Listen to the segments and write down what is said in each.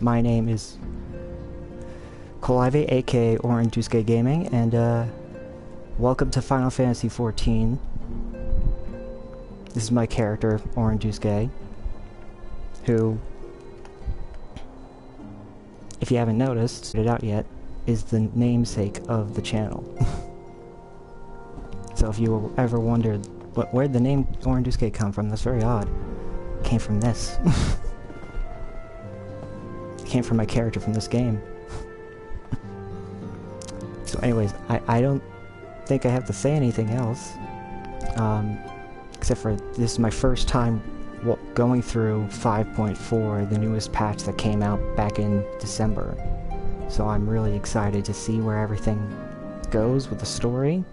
my name is Kolive, aka Orandusuke Gaming, and welcome to Final Fantasy XIV. This is my character, Orandusuke, who, if you haven't noticed it out yet, is the namesake of the channel. So if you ever wondered where'd the name Orandusuke come from, that's very odd. It came from this. It came from my character from this game. So anyways, I don't think I have to say anything else. Except for this is my first time going through 5.4, the newest patch that came out back in December. So I'm really excited to see where everything goes with the story.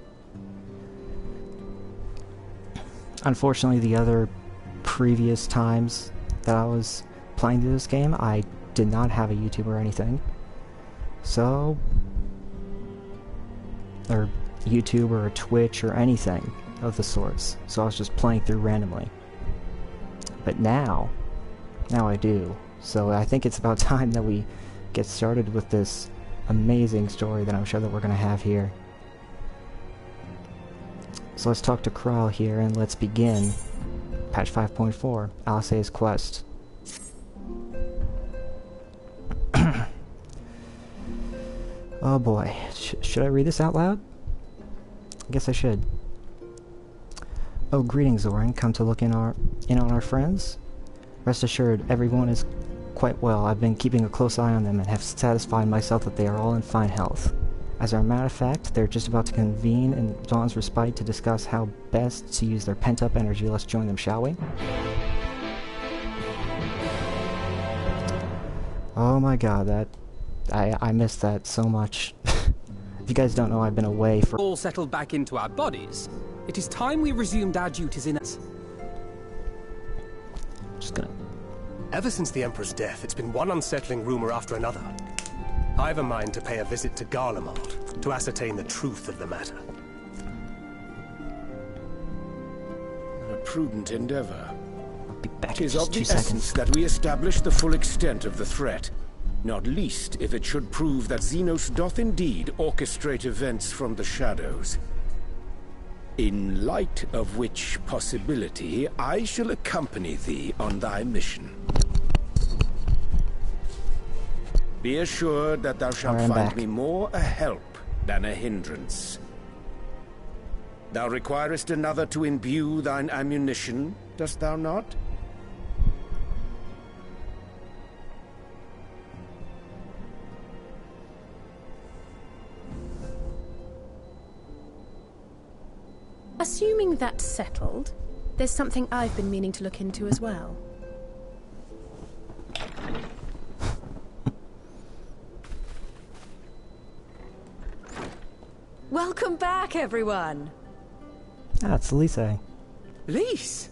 Unfortunately, the other previous times that I was playing through this game, I did not have a YouTube or anything. So, or YouTube or a Twitch or anything of the sorts. So I was just playing through randomly. But now I do. So I think it's about time that we get started with this amazing story that I'm sure that we're going to have here. So let's talk to Kral here and let's begin patch 5.4, Alice's quest. Oh boy, should I read this out loud? I guess I should. Oh, greetings, Zoran. Come to look in on our friends? Rest assured, everyone is quite well. I've been keeping a close eye on them and have satisfied myself that they are all in fine health. As a matter of fact, they're just about to convene in Dawn's Respite to discuss how best to use their pent-up energy. Let's join them, shall we? Oh my god, I missed that so much. If you guys don't know, I've been away for... All settled back into our bodies. It is time we resumed our duties in us. Just gonna... Ever since the Emperor's death, it's been one unsettling rumor after another. I've a mind to pay a visit to Garlemald to ascertain the truth of the matter. A prudent endeavor. I'll be back It in is just of 2 the seconds. essence that we establish the full extent of the threat, not least if it should prove that Xenos doth indeed orchestrate events from the shadows. In light of which possibility, I shall accompany thee on thy mission. Be assured that thou shalt Alright, I'm find back. me more a help than a hindrance. Thou requirest another to imbue thine ammunition, dost thou not? Assuming that's settled, there's something I've been meaning to look into as well. Welcome back, everyone! Ah, it's Lise. Lise!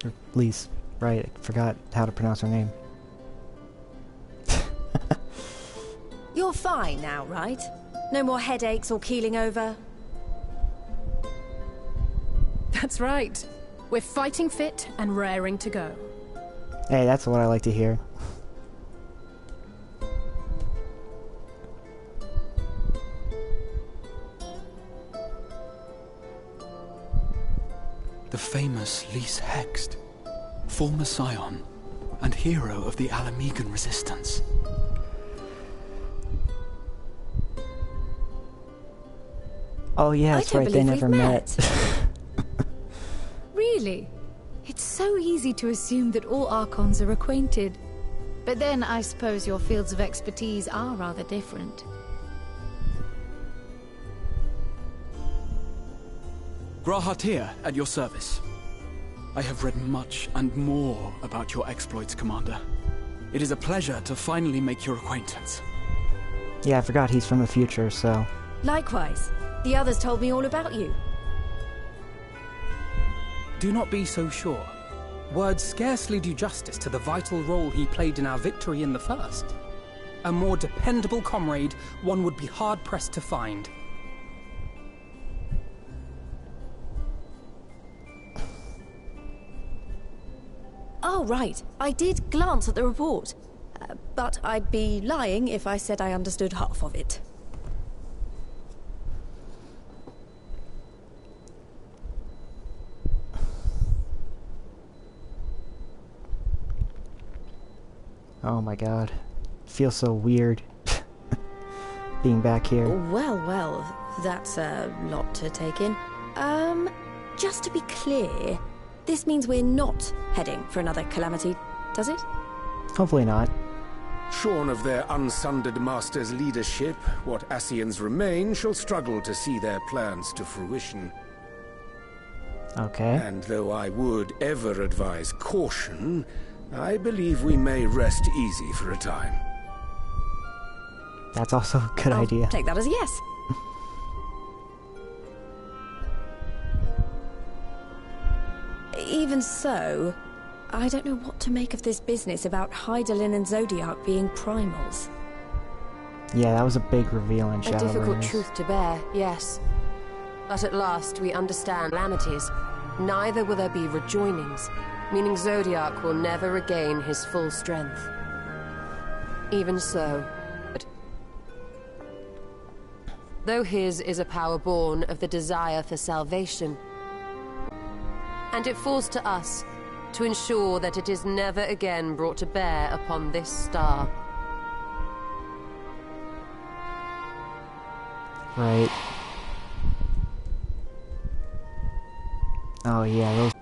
Or Lise, right, I forgot how to pronounce her name. You're fine now, right? No more headaches or keeling over? That's right. We're fighting fit and raring to go. Hey, that's what I like to hear. The famous Lise Hext, former scion and hero of the Alamegan resistance. Oh yeah, that's right, they never met. Really? It's so easy to assume that all Archons are acquainted. But then I suppose your fields of expertise are rather different. Grahatir, at your service. I have read much and more about your exploits, Commander. It is a pleasure to finally make your acquaintance. Yeah, I forgot he's from the future, so... Likewise. The others told me all about you. Do not be so sure. Words scarcely do justice to the vital role he played in our victory in the first. A more dependable comrade one would be hard-pressed to find. Oh, right. I did glance at the report. But I'd be lying if I said I understood half of it. Oh my god. Feels so weird being back here. Well, that's a lot to take in. Just to be clear, this means we're not heading for another calamity, does it? Hopefully not. Shorn of their unsundered master's leadership, what Ascians remain shall struggle to see their plans to fruition. Okay. And though I would ever advise caution, I believe we may rest easy for a time. That's also a good I'll idea. take that as a yes. Even so, I don't know what to make of this business about Hydaelyn and Zodiac being primals. Yeah, that was a big reveal in A difficult Shadowbringers. truth to bear, yes. But at last we understand calamities. Neither will there be rejoinings, meaning Zodiac will never regain his full strength. Even so, though his is a power born of the desire for salvation, and it falls to us to ensure that it is never again brought to bear upon this star. Right. Oh yeah, those...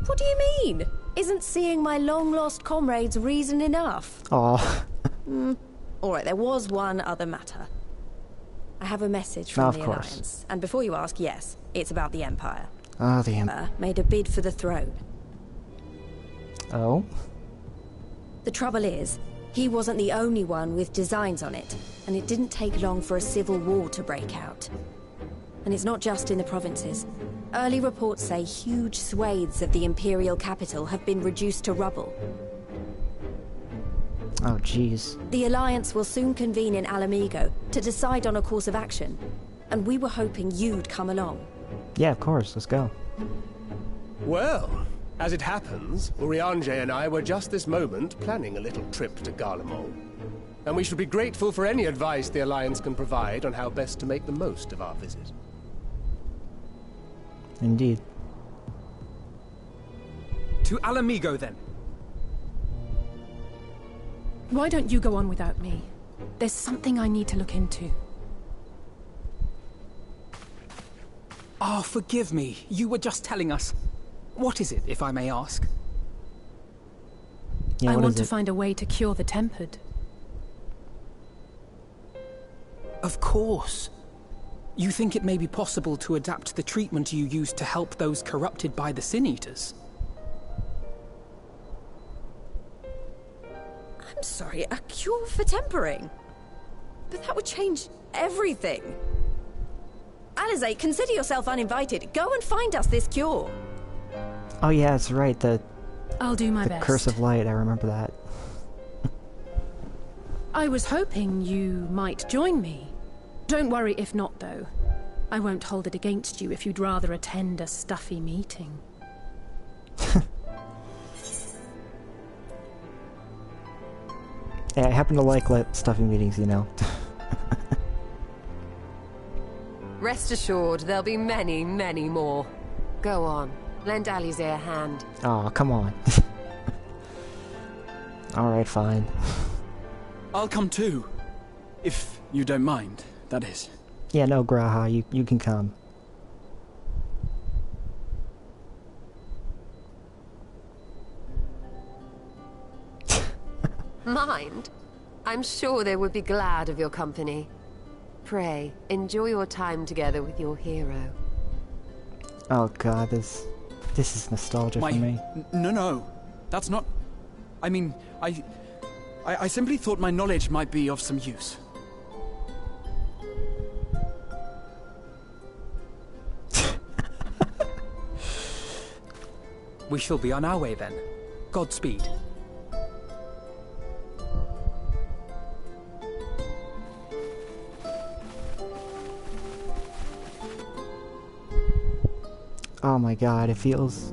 What do you mean? Isn't seeing my long-lost comrades reason enough? Aw. Alright, there was one other matter. I have a message from Of the course. Alliance. And before you ask, yes, it's about the Empire. Oh, the Made a bid for the throne. Oh? The trouble is, he wasn't the only one with designs on it, and it didn't take long for a civil war to break out. And it's not just in the provinces. Early reports say huge swathes of the Imperial capital have been reduced to rubble. Oh, jeez. The Alliance will soon convene in Alamigo to decide on a course of action, and we were hoping you'd come along. Yeah, of course. Let's go. Well, as it happens, Urianger and I were just this moment planning a little trip to Garlemald. And we should be grateful for any advice the Alliance can provide on how best to make the most of our visit. Indeed. To Alamigo, then. Why don't you go on without me? There's something I need to look into. Oh, forgive me. You were just telling us. What is it, if I may ask? Yeah, I what want is to it? find a way to cure the Tempered. Of course. You think it may be possible to adapt the treatment you use to help those corrupted by the Sin Eaters? I'm sorry, a cure for tempering? But that would change everything. Alizé, consider yourself uninvited. Go and find us this cure. Oh yeah, that's right. The I'll do my best. Curse of Light. I remember that. I was hoping you might join me. Don't worry if not, though. I won't hold it against you if you'd rather attend a stuffy meeting. Yeah, I happen to like stuffy meetings, you know. Rest assured, there'll be many, many more. Go on, lend Alizé a hand. Oh, come on. Alright, fine. I'll come too. If you don't mind, that is. Yeah, no, Graha, you can come. Mind? I'm sure they would be glad of your company. Pray, enjoy your time together with your hero. Oh god, this is nostalgia for me. No. That's not... I mean, I simply thought my knowledge might be of some use. We shall be on our way then. Godspeed. Oh my god, it feels...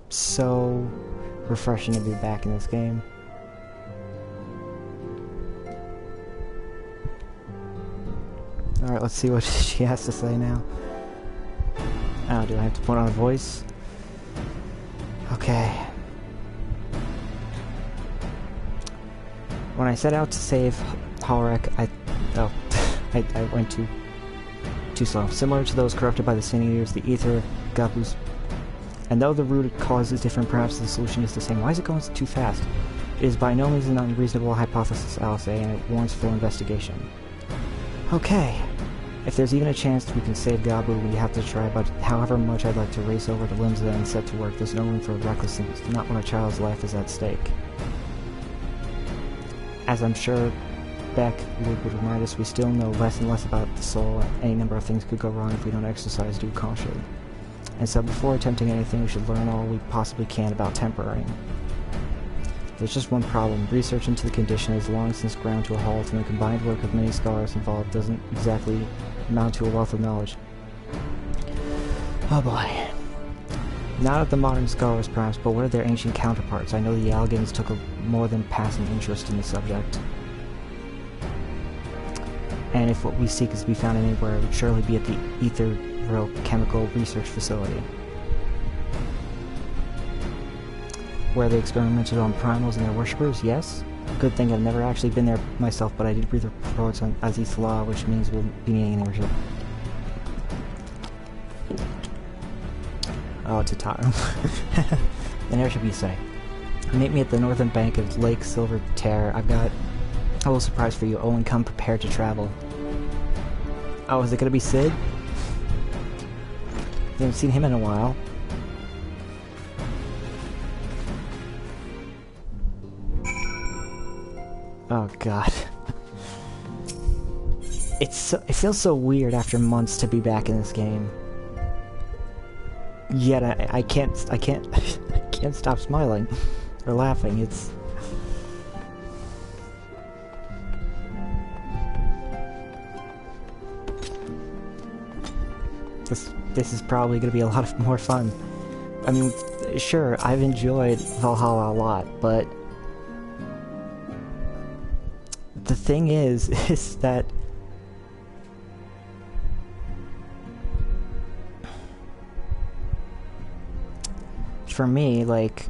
so refreshing to be back in this game. Alright, let's see what she has to say now. Oh, do I have to put on a voice? Okay. When I set out to save Halrek, I went too slow. Similar to those corrupted by the Sin Eaters, the Ether Gabus. And though the root cause is different, perhaps the solution is the same. Why is it going too fast? It is by no means an unreasonable hypothesis, I'll say, and it warrants full investigation. Okay. If there's even a chance we can save Gabu, we have to try, but however much I'd like to race over to Limsa and set to work, there's no room for recklessness, not when a child's life is at stake. As I'm sure Beck would remind us, we still know less and less about the soul, and any number of things could go wrong if we don't exercise due caution. And so before attempting anything, we should learn all we possibly can about tempering. There's just one problem. Research into the condition has long since ground to a halt, and the combined work of many scholars involved doesn't exactly amount to a wealth of knowledge. Oh boy. Not of the modern scholars, perhaps, but what of their ancient counterparts? I know the Algans took a more than passing interest in the subject. And if what we seek is to be found anywhere, it would surely be at the Ethereal Chemical Research Facility, where they experimented on primals and their worshippers. Yes? Good thing I've never actually been there myself, but I did read the reports on Aziz Law, which means we'll be needing an airship. Oh, Tataru. An airship, you say. Meet me at the northern bank of Lake Silver Terre. I've got a little surprise for you. Owen, come prepared to travel. Oh, is it gonna be Sid? You haven't seen him in a while. Oh god. It feels so weird after months to be back in this game. Yet I can't I can't stop smiling or laughing. It's this is probably going to be a lot more fun. I mean, sure, I've enjoyed Valhalla a lot, but the thing is that for me, like,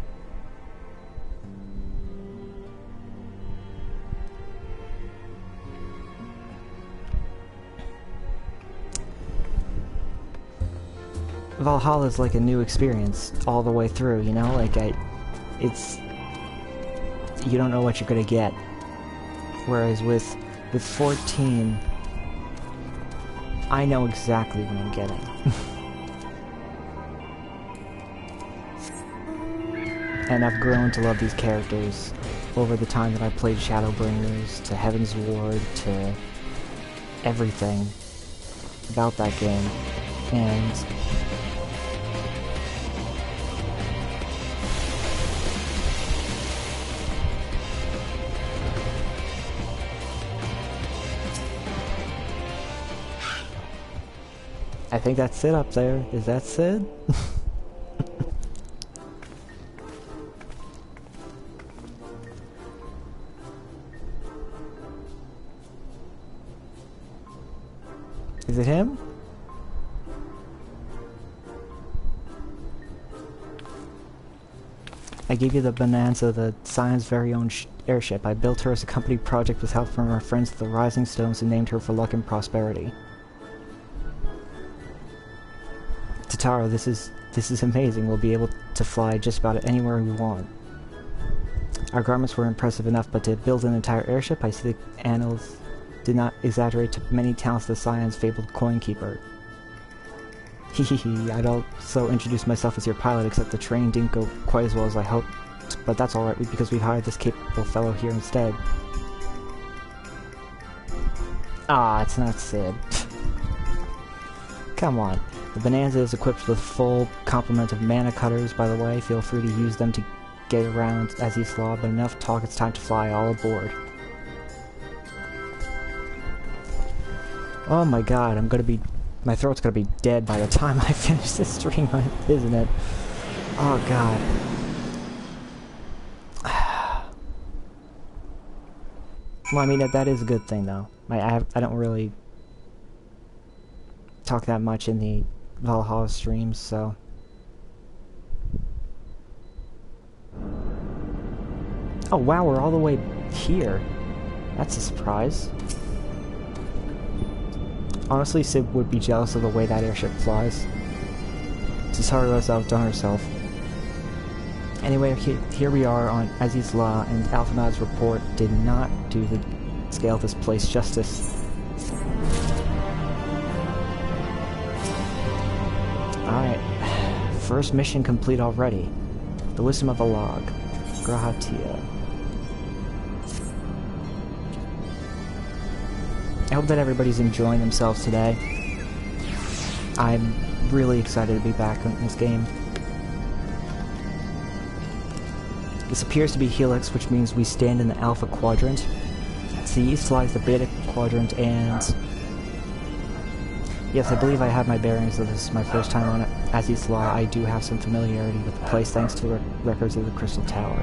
Valhalla is like a new experience all the way through, you know? Like, you don't know what you're gonna get. Whereas with 14, I know exactly what I'm getting. And I've grown to love these characters over the time that I played Shadowbringers, to Heaven's Ward, to everything about that game. And I think that's Sid up there. Is that Sid? Is it him? I gave you the Bonanza, the Scion's very own airship. I built her as a company project with help from our friends the Rising Stones and named her for luck and prosperity. Tataru, this is amazing. We'll be able to fly just about anywhere we want. Our garments were impressive enough, but to build an entire airship, I see the annals did not exaggerate to many talents of the Scion's fabled coin keeper. Hehehe, I'd also introduce myself as your pilot, except the training didn't go quite as well as I hoped, but that's alright because we've hired this capable fellow here instead. Ah, it's not Sid. Come on. The Bonanza is equipped with a full complement of mana cutters, by the way. Feel free to use them to get around as you slaw, but enough talk, it's time to fly all aboard. Oh my god, my throat's gonna be dead by the time I finish this stream, isn't it? Oh god. Well, I mean, that is a good thing, though. I don't really talk that much in the Valhalla streams, so... Oh, wow, we're all the way here. That's a surprise. Honestly, Sid would be jealous of the way that airship flies. Cesario has outdone herself. Anyway, here we are on Aziz's Law, and Alphamad's report did not do the scale of this place justice. Alright, first mission complete already. The Wisdom of a Log. Grahatia. I hope that everybody's enjoying themselves today. I'm really excited to be back in this game. This appears to be Helix, which means we stand in the Alpha Quadrant. To the east lies the Beta Quadrant, and... Yes, I believe I have my bearings, though this is my first time on Aziz's Law. I do have some familiarity with the place thanks to records of the Crystal Tower.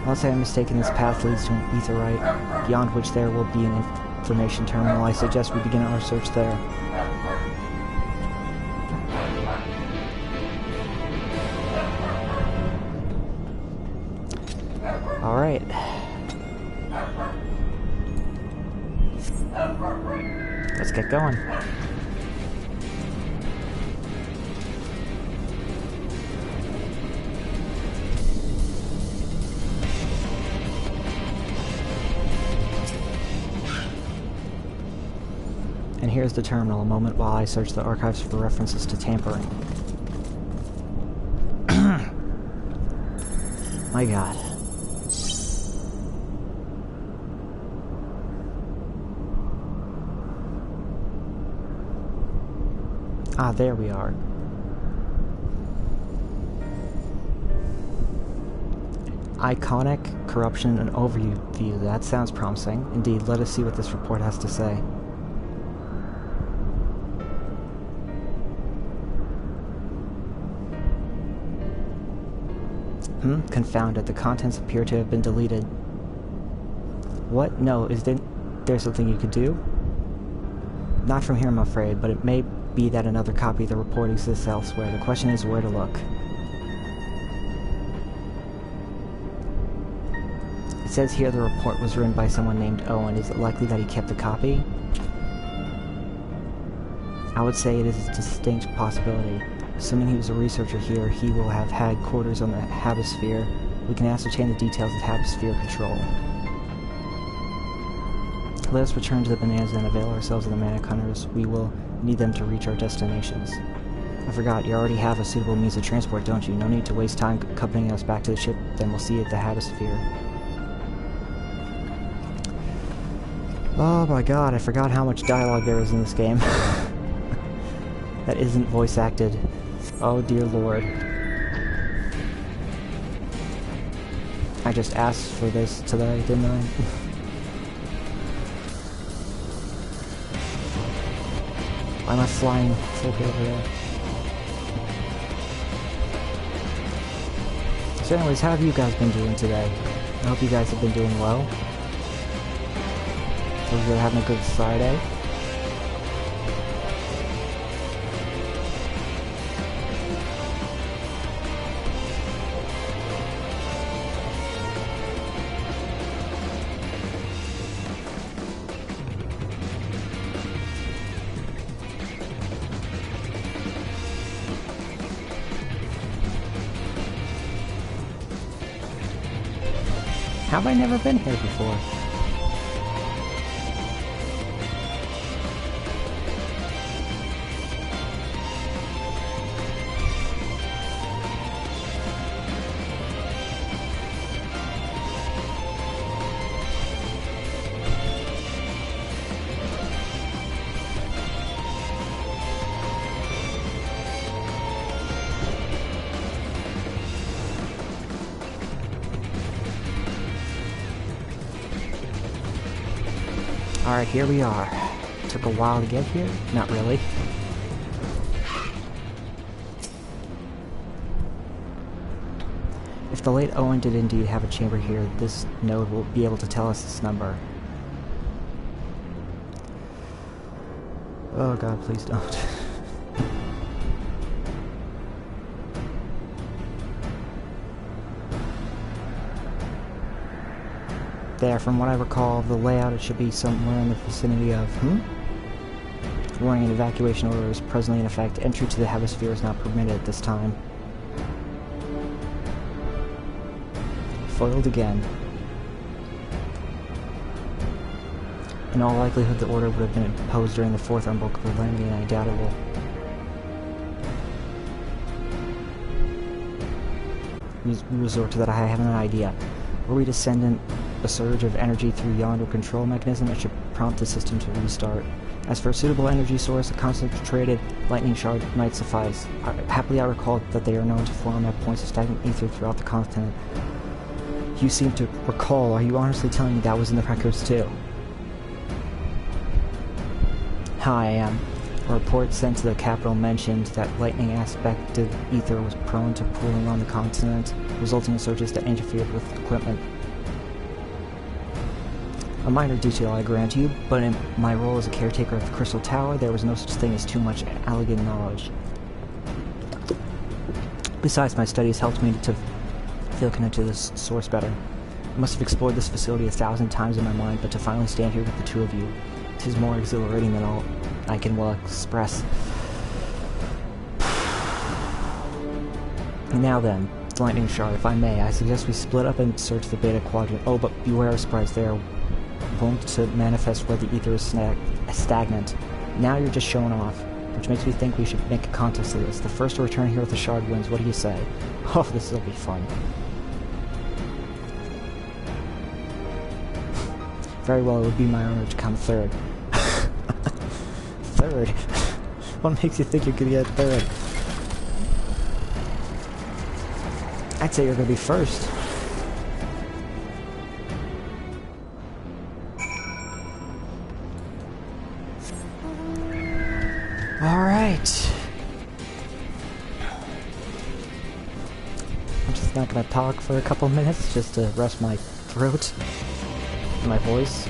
Unless I am mistaken, this path leads to an aetheryte, beyond which there will be an information terminal. I suggest we begin our search there. Alright. Let's get going. And here's the terminal, a moment while I search the archives for references to tampering. My god. Ah, there we are. Iconic, corruption, and overview. That sounds promising. Indeed, let us see what this report has to say. Confounded. The contents appear to have been deleted. What? No, is there something you could do? Not from here, I'm afraid, but it may be that another copy of the report exists elsewhere. The question is where to look. It says here the report was written by someone named Owen. Is it likely that he kept the copy? I would say it is a distinct possibility. Assuming he was a researcher here, he will have had quarters on the Habisphere. We can ascertain the details of Habisphere control. Let us return to the Bonanza and avail ourselves of the Manic Hunters. We will need them to reach our destinations. I forgot, you already have a suitable means of transport, don't you? No need to waste time accompanying us back to the ship, then we'll see you at the Habisphere. Oh my god, I forgot how much dialogue there is in this game. That isn't voice acted. Oh dear lord. I just asked for this today, didn't I? Why am I flying so over there? So anyways, how have you guys been doing today? I hope you guys have been doing well. Hope you're having a good Friday. Have I never been here before? Alright, here we are. Took a while to get here. Not really. If the late Owen did indeed have a chamber here, this node will be able to tell us its number. Oh god, please don't. There, from what I recall of the layout, it should be somewhere in the vicinity of, warning, an evacuation order is presently in effect. Entry to the hemisphere is not permitted at this time. Foiled again. In all likelihood, the order would have been imposed during the fourth unbreakable landing, and I doubt it will. We resort to that. I have an idea. Were we to send in a surge of energy through yonder control mechanism, it should prompt the system to restart. As for a suitable energy source, a concentrated lightning shard might suffice. Happily, I recall that they are known to form at points of stagnant ether throughout the continent. You seem to recall. Are you honestly telling me that was in the records too? Hi, I am. A report sent to the capital mentioned that lightning aspect of ether was prone to pooling on the continent, resulting in surges that interfered with equipment. A minor detail, I grant you, but in my role as a caretaker of the Crystal Tower, there was no such thing as too much elegant knowledge. Besides, my studies helped me to feel connected to this source better. I must have explored this facility 1,000 times in my mind, but to finally stand here with the two of you, it is more exhilarating than all I can well express. Now then, the lightning shard, if I may, I suggest we split up and search the Beta Quadrant. Oh, but beware of sprites, they are wont to manifest where the ether is stagnant. Now you're just showing off, which makes me think we should make a contest of this. The first to return here with the shard wins. What do you say? Oh, this will be fun. Very well, it would be my honor to come third. Third? What makes you think you could get third? I'd say you're gonna be first. Alright. I'm just not gonna talk for a couple minutes just to rest my throat and my voice.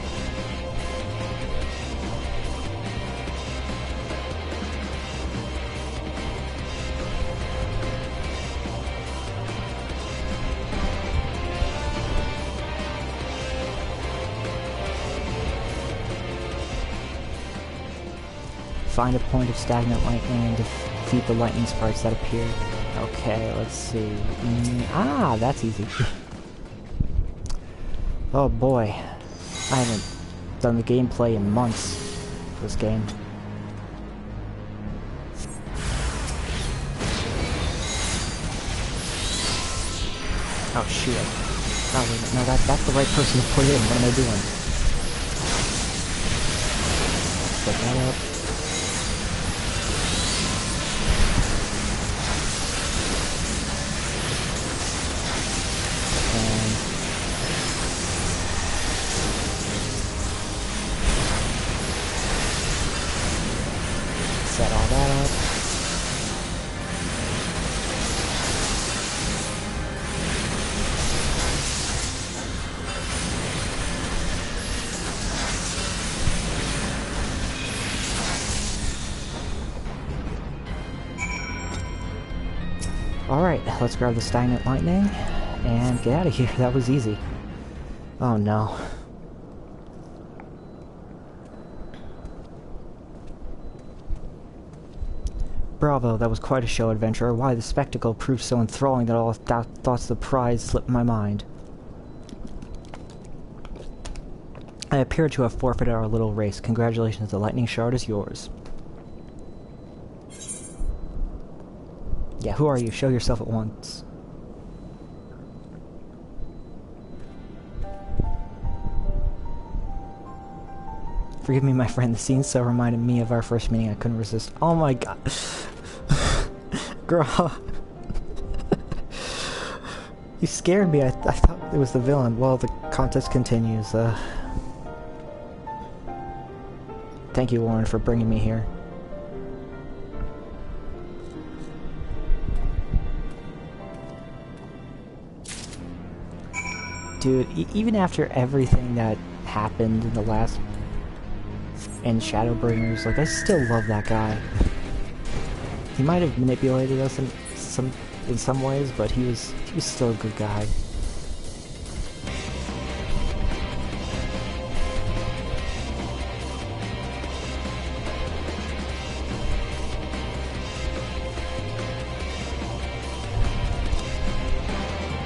Find a point of stagnant lightning and defeat the lightning sprites that appear. Okay, let's see. That's easy. Oh boy. I haven't done the gameplay in months for this game. Oh shit. Oh wait, no, that's the right person to put in. What am I doing? Put that up. Set all that up. Alright, let's grab the stagnant lightning and get out of here. That was easy. Oh no. Bravo, that was quite a show, adventurer. Why, the spectacle proved so enthralling that all thoughts of the prize slipped my mind. I appear to have forfeited our little race. Congratulations, the lightning shard is yours. Yeah, who are you? Show yourself at once. Forgive me, my friend, the scene so reminded me of our first meeting I couldn't resist. Oh my god. Girl. You scared me. I thought it was the villain. Well, the contest continues. Thank you, Warren, for bringing me here. Dude, even after everything that happened in the last... and Shadowbringers, like, I still love that guy. He might have manipulated us in some ways, but he was still a good guy.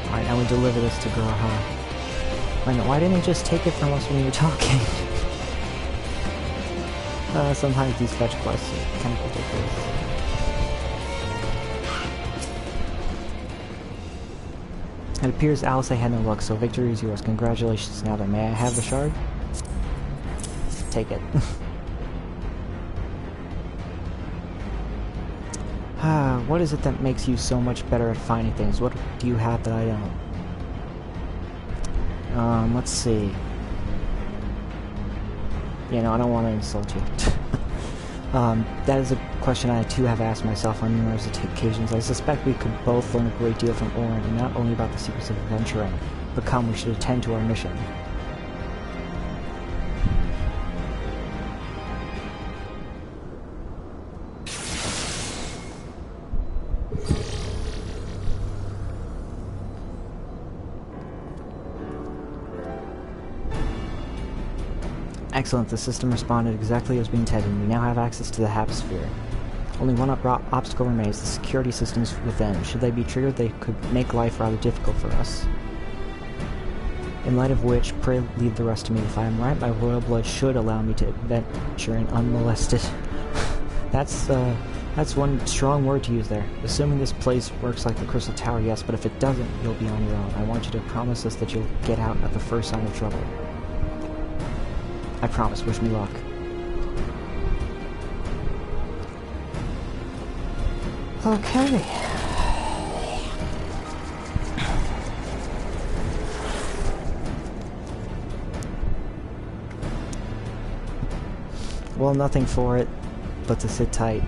Alright, now we deliver this to Graha. Why didn't he just take it from us when we were talking? Sometimes these fetch quests are kind of ridiculous. It appears Alice had no luck, so victory is yours. Congratulations. Now then, may I have the shard? Take it. What is it that makes you so much better at finding things? What do you have that I don't? Let's see. You know, I don't want to insult you. That is a question I too have asked myself on numerous occasions. I suspect we could both learn a great deal from Orin, and not only about the secrets of adventuring, but come, we should attend to our mission. Excellent, the system responded exactly as we intended. We now have access to the Hapsphere. Only one obstacle remains, the security systems within. Should they be triggered, they could make life rather difficult for us. In light of which, pray leave the rest to me. If I am right, my royal blood should allow me to adventure in unmolested. That's one strong word to use there. Assuming this place works like the Crystal Tower, yes, but if it doesn't, you'll be on your own. I want you to promise us that you'll get out at the first sign of trouble. I promise. Wish me luck. Okay. Well, nothing for it but to sit tight.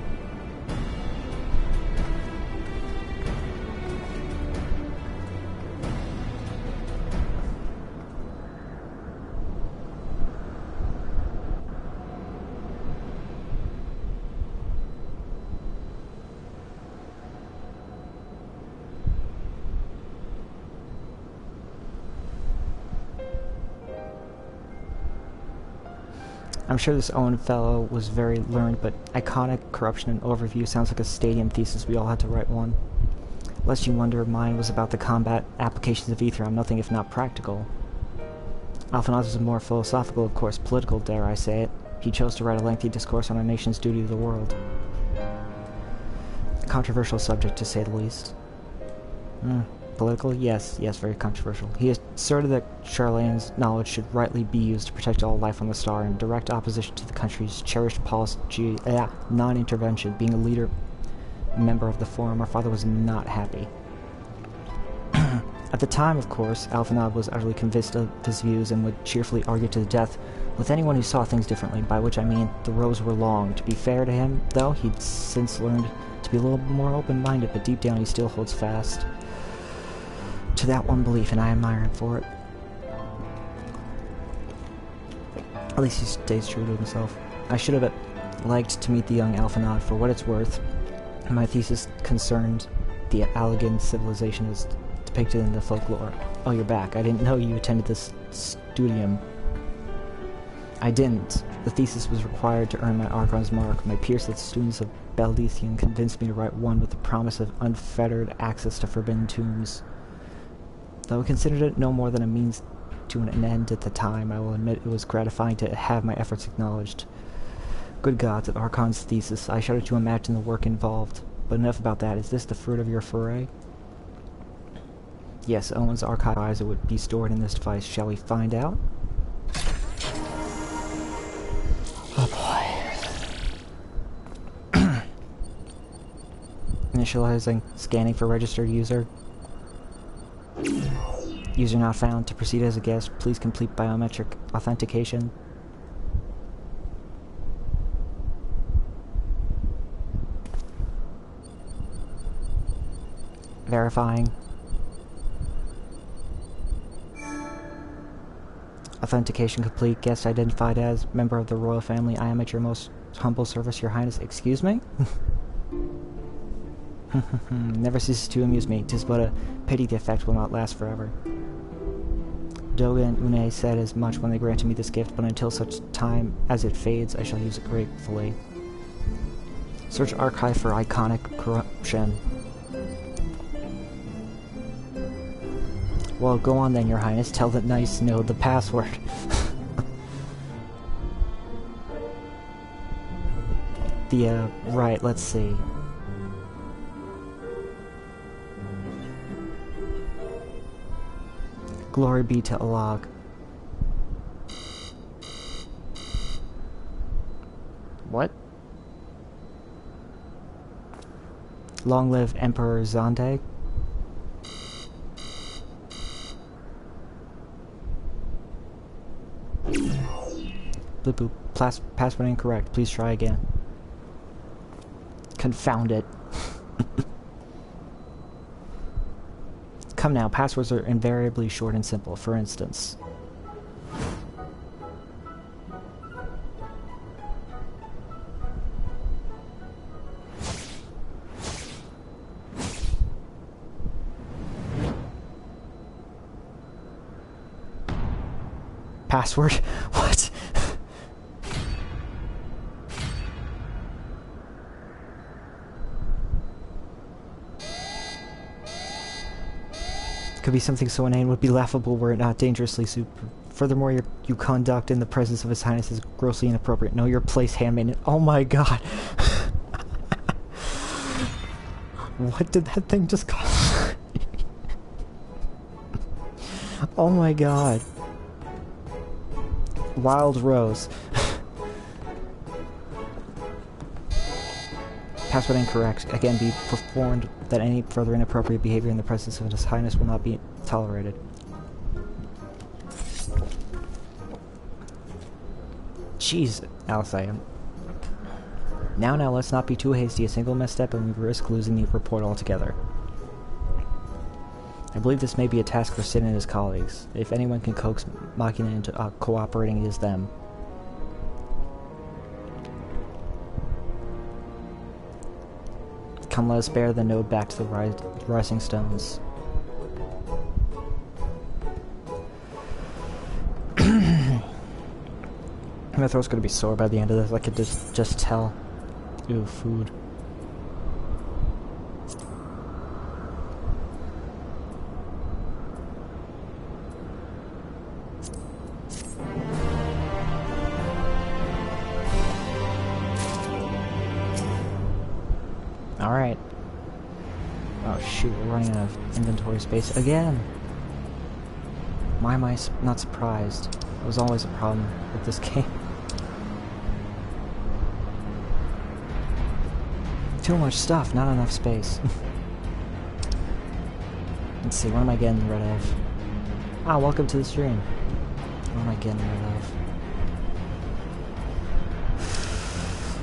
I'm sure this Owen fellow was very learned, but iconic, corruption, and overview sounds like a stadium thesis. We all had to write one. Lest you wonder, mine was about the combat applications of Aetheron, nothing if not practical. Alphonse was more philosophical, of course, political, dare I say it. He chose to write a lengthy discourse on our nation's duty to the world. A controversial subject, to say the least. Political? Yes, very controversial. He asserted that Charlane's knowledge should rightly be used to protect all life on the star, in direct opposition to the country's cherished policy, non-intervention. Being a member of the Forum, our father was not happy. At the time, of course, Alphanod was utterly convinced of his views and would cheerfully argue to the death with anyone who saw things differently, by which I mean the rows were long. To be fair to him, though, he'd since learned to be a little more open-minded, but deep down he still holds fast to that one belief, and I admire him for it. At least he stays true to himself. I should have liked to meet the young Alphanod. For what it's worth, my thesis concerned the Allegan civilization as depicted in the folklore. Oh, you're back. I didn't know you attended this studium. I didn't. The thesis was required to earn my Archon's mark. My peers, the students of Baldician, convinced me to write one with the promise of unfettered access to forbidden tombs. Though I considered it no more than a means to an end at the time, I will admit it was gratifying to have my efforts acknowledged. Good gods, of Archon's thesis, I shudder to imagine the work involved. But enough about that. Is this the fruit of your foray? Yes, Owen's archives would be stored in this device. Shall we find out? Oh boy. Initializing, scanning for registered user. User not found. To proceed as a guest, please complete biometric authentication. Verifying. Authentication complete. Guest identified as member of the royal family. I am at your most humble service, Your Highness. Excuse me? Never ceases to amuse me. 'Tis but a pity the effect will not last forever. Doga and Une said as much when they granted me this gift, but until such time as it fades, I shall use it gratefully. Search archive for iconic corruption. Well, go on then, Your Highness. Tell the nice node the password. Right, let's see. Glory be to Alag. What? Long live Emperor Zonde. Bloop boop. Password incorrect. Please try again. Confound it. Come now, passwords are invariably short and simple. For instance, password? What? Could be something so inane would be laughable were it not dangerously super. Furthermore, your conduct in the presence of His Highness is grossly inappropriate. Know your place, handmaiden. Oh my god! What did that thing just call? Oh my god. Wild Rose. Password incorrect. Again, be performed that any further inappropriate behavior in the presence of His Highness will not be tolerated. Jeez, Alice, I am. Now, let's not be too hasty. A single misstep and we risk losing the report altogether. I believe this may be a task for Sin and his colleagues. If anyone can coax Machina into cooperating, it is them. Come, let us bear the node back to the rising stones. My throat's gonna be sore by the end of this. I could just tell. Ooh, food. Alright. Oh shoot, we're running out of inventory space again! Why am I not surprised? That was always a problem with this game. Too much stuff, not enough space. Let's see, what am I getting rid of? Ah, welcome to the stream. What am I getting rid of?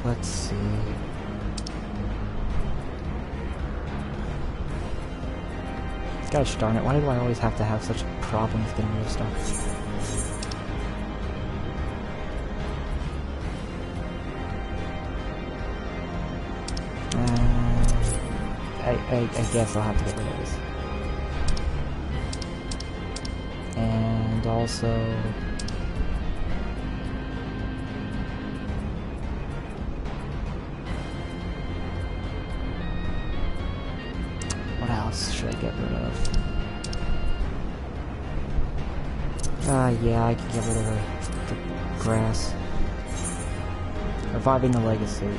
Let's see. Gosh darn it, why do I always have to have such a problem with getting rid of stuff? I guess I'll have to get rid of this. And also... what else should I get rid of? Yeah, I can get rid of the grass. Reviving the legacy.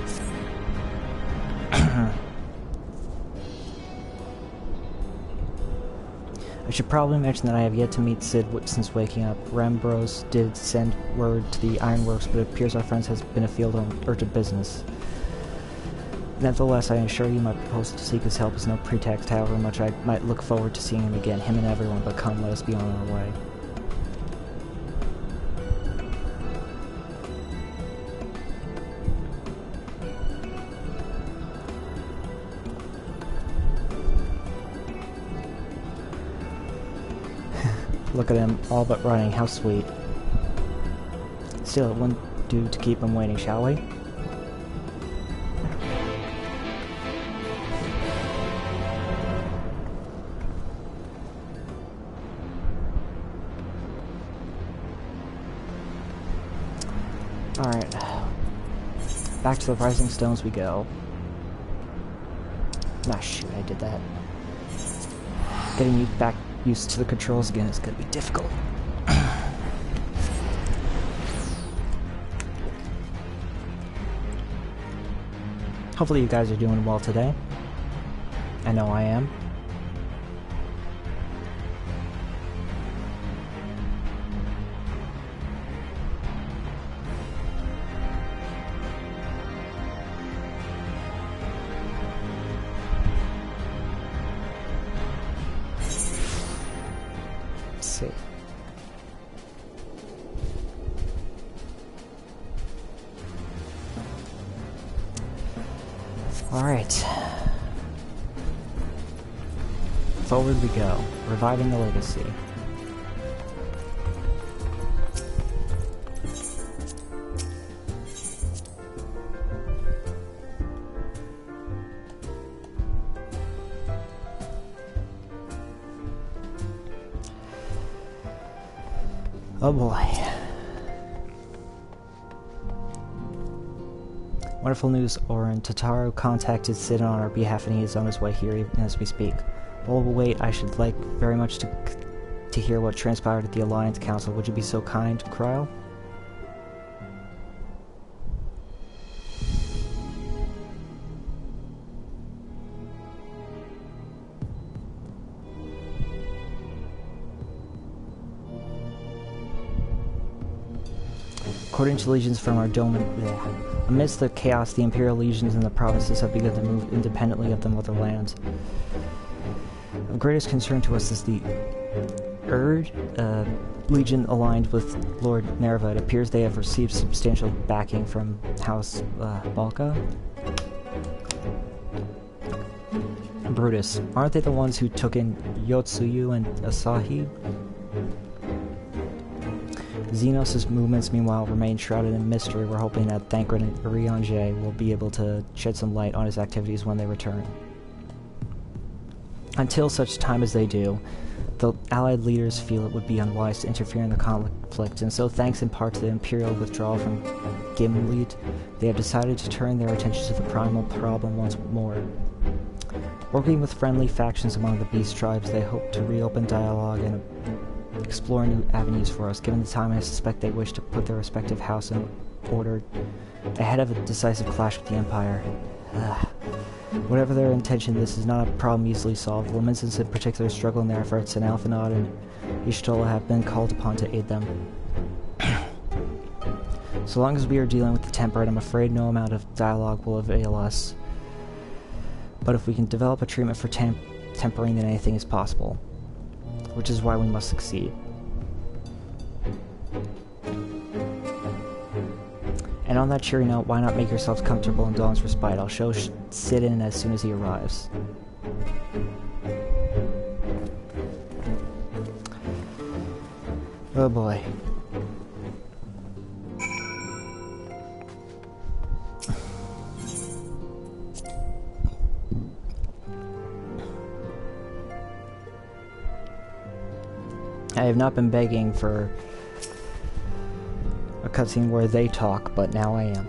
I should probably mention that I have yet to meet Sid since waking up. Rambros did send word to the ironworks, but it appears our friend has been afield on urgent business. Nevertheless, I assure you my proposal to seek his help is no pretext, however much I might look forward to seeing him again, him and everyone, but come, let us be on our way. Look at him, all but running, how sweet. Still, it wouldn't do to keep him waiting, shall we? Alright. Back to the Rising Stones we go. Ah, shoot, I did that. Getting you back used to the controls again is gonna be difficult. Hopefully you guys are doing well today. I know I am. Let's see. Alright. Forward we go, reviving the legacy. Oh boy. Wonderful news, Orin. Totaro contacted Sid on our behalf and he is on his way here even as we speak. While we'll wait, I should like very much to hear what transpired at the Alliance Council. Would you be so kind, Kryl? According to legions from our dome, amidst the chaos, the Imperial legions in the provinces have begun to move independently of the motherland. Of greatest concern to us is the Erd Legion aligned with Lord Nerva. It appears they have received substantial backing from House Balka. Brutus, aren't they the ones who took in Yotsuyu and Asahi? Xenos' movements, meanwhile, remain shrouded in mystery. We're hoping that Thancred and Urianger will be able to shed some light on his activities when they return. Until such time as they do, the Allied leaders feel it would be unwise to interfere in the conflict, and so thanks in part to the Imperial withdrawal from Gimlead, they have decided to turn their attention to the primal problem once more. Working with friendly factions among the Beast Tribes, they hope to reopen dialogue and explore new avenues for us. Given the time, I suspect they wish to put their respective house in order ahead of a decisive clash with the Empire. Whatever their intention, this is not a problem easily solved. Lomenzins in particular struggle in their efforts, and Alphanod and Ishtola have been called upon to aid them. So long as we are dealing with the Temperate, I'm afraid no amount of dialogue will avail us. But if we can develop a treatment for tempering, then anything is possible. Which is why we must succeed. And on that cheery note, why not make yourselves comfortable in Dawn's respite? I'll show Sid in as soon as he arrives. Oh boy. I have not been begging for a cutscene where they talk, but now I am.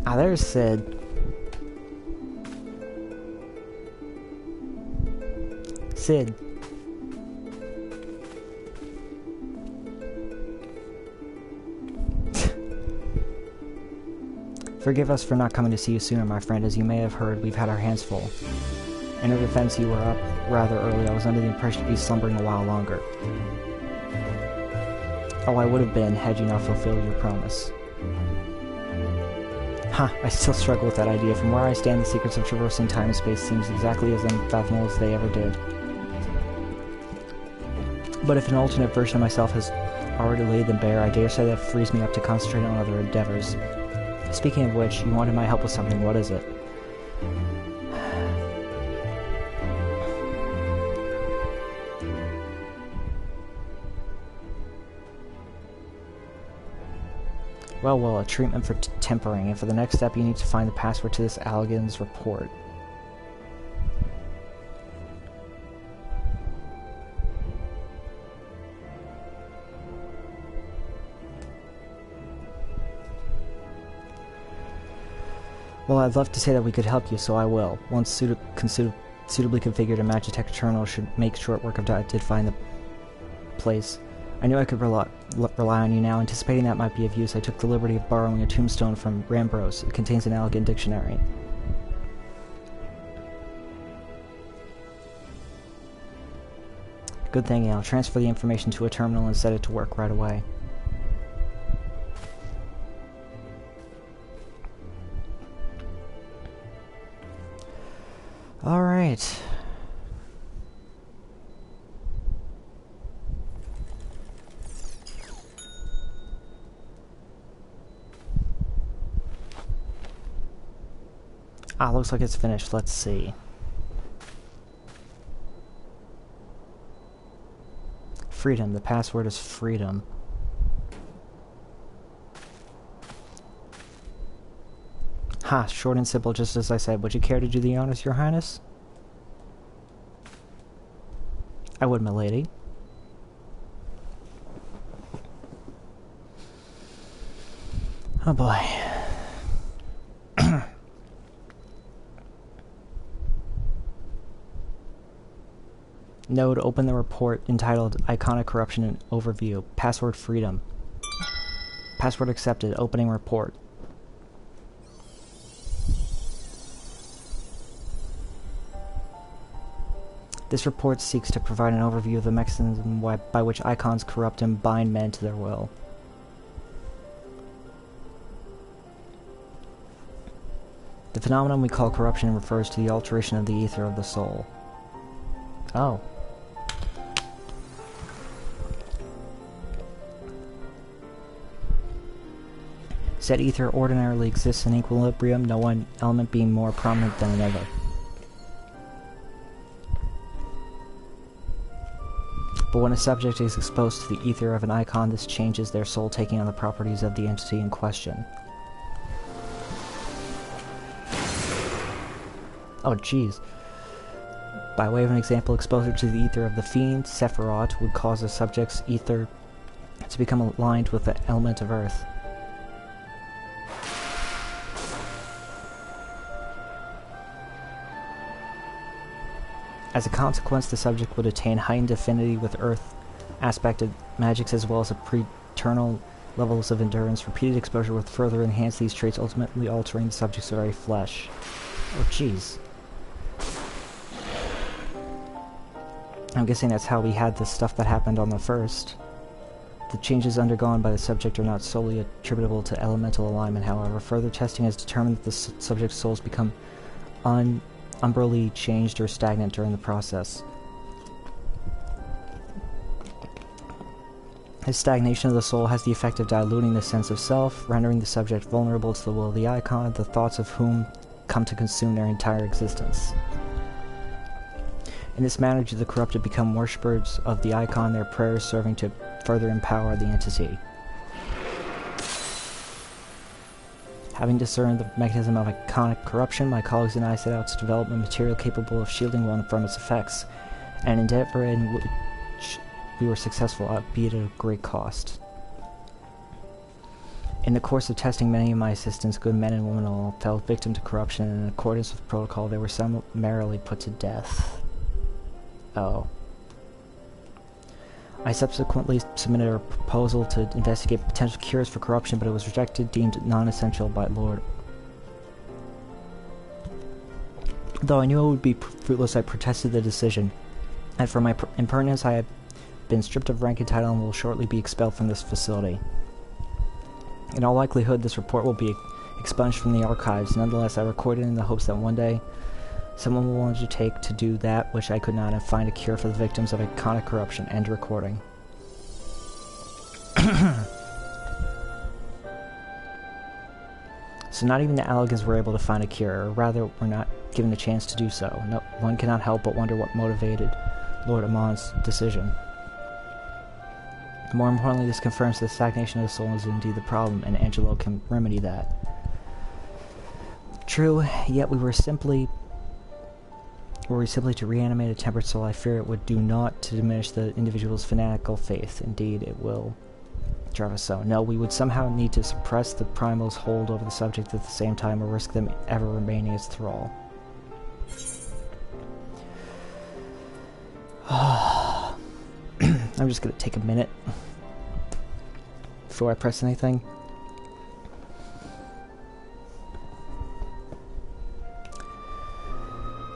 Ah, there's Sid. Sid. Forgive us for not coming to see you sooner, my friend. As you may have heard, we've had our hands full. In her defense, you were up rather early. I was under the impression you'd be slumbering a while longer. Oh, I would have been, had you not fulfilled your promise. I still struggle with that idea. From where I stand, the secrets of traversing time and space seems exactly as unfathomable as they ever did. But if an alternate version of myself has already laid them bare, I dare say that frees me up to concentrate on other endeavors. Speaking of which, you wanted my help with something. What is it? Well, a treatment for tempering, and for the next step you need to find the password to this Allegan's report. Well, I'd love to say that we could help you, so I will. Once suitably configured, a Magitech terminal should make short work of it. I did find the place. I knew I could rely on you now. Anticipating that might be of use, I took the liberty of borrowing a tombstone from Rambros. It contains an Allegan dictionary. Good thing, I'll transfer the information to a terminal and set it to work right away. Alright. Looks like it's finished. Let's see. Freedom. The password is freedom. Ha! Short and simple, just as I said. Would you care to do the honors, Your Highness? I would, my lady. Oh boy. Node, open the report entitled Iconic Corruption and Overview. Password freedom. Password accepted. Opening report. This report seeks to provide an overview of the mechanism by which icons corrupt and bind men to their will. The phenomenon we call corruption refers to the alteration of the ether of the soul. Oh. Said ether ordinarily exists in equilibrium, no one element being more prominent than another. But when a subject is exposed to the ether of an icon, this changes their soul, taking on the properties of the entity in question. Oh, jeez. By way of an example, exposure to the ether of the fiend, Sephiroth, would cause a subject's ether to become aligned with the element of earth. As a consequence, the subject would attain heightened affinity with earth aspected magics as well as a preternal levels of endurance. Repeated exposure would further enhance these traits, ultimately altering the subject's very flesh. Oh, jeez. I'm guessing that's how we had the stuff that happened on the first. The changes undergone by the subject are not solely attributable to elemental alignment, however. Further testing has determined that the subject's souls become umbrally changed or stagnant during the process. This stagnation of the soul has the effect of diluting the sense of self, rendering the subject vulnerable to the will of the icon, the thoughts of whom come to consume their entire existence. In this manner do the corrupted become worshippers of the icon, their prayers serving to further empower the entity. Having discerned the mechanism of iconic corruption, my colleagues and I set out to develop a material capable of shielding one from its effects, an endeavor in which we were successful, albeit at a great cost. In the course of testing, many of my assistants, good men and women all, fell victim to corruption, and in accordance with protocol, they were summarily put to death. Oh. I subsequently submitted a proposal to investigate potential cures for corruption, but it was rejected, deemed non-essential by Lord. Though I knew it would be fruitless, I protested the decision, and for my impertinence I had been stripped of rank and title and will shortly be expelled from this facility. In all likelihood, this report will be expunged from the archives. Nonetheless, I recorded in the hopes that one day someone will undertake to do that which I could not and find a cure for the victims of iconic corruption. End recording. So not even the Allagans were able to find a cure, or rather were not given a chance to do so. No, one cannot help but wonder what motivated Lord Amon's decision. More importantly, this confirms that stagnation of the soul is indeed the problem, and Angelo can remedy that. True, yet were we simply to reanimate a tempered soul, I fear it would do naught to diminish the individual's fanatical faith. Indeed, it will drive us so. No, we would somehow need to suppress the primal's hold over the subject at the same time, or risk them ever remaining its thrall. I'm just gonna take a minute before I press anything.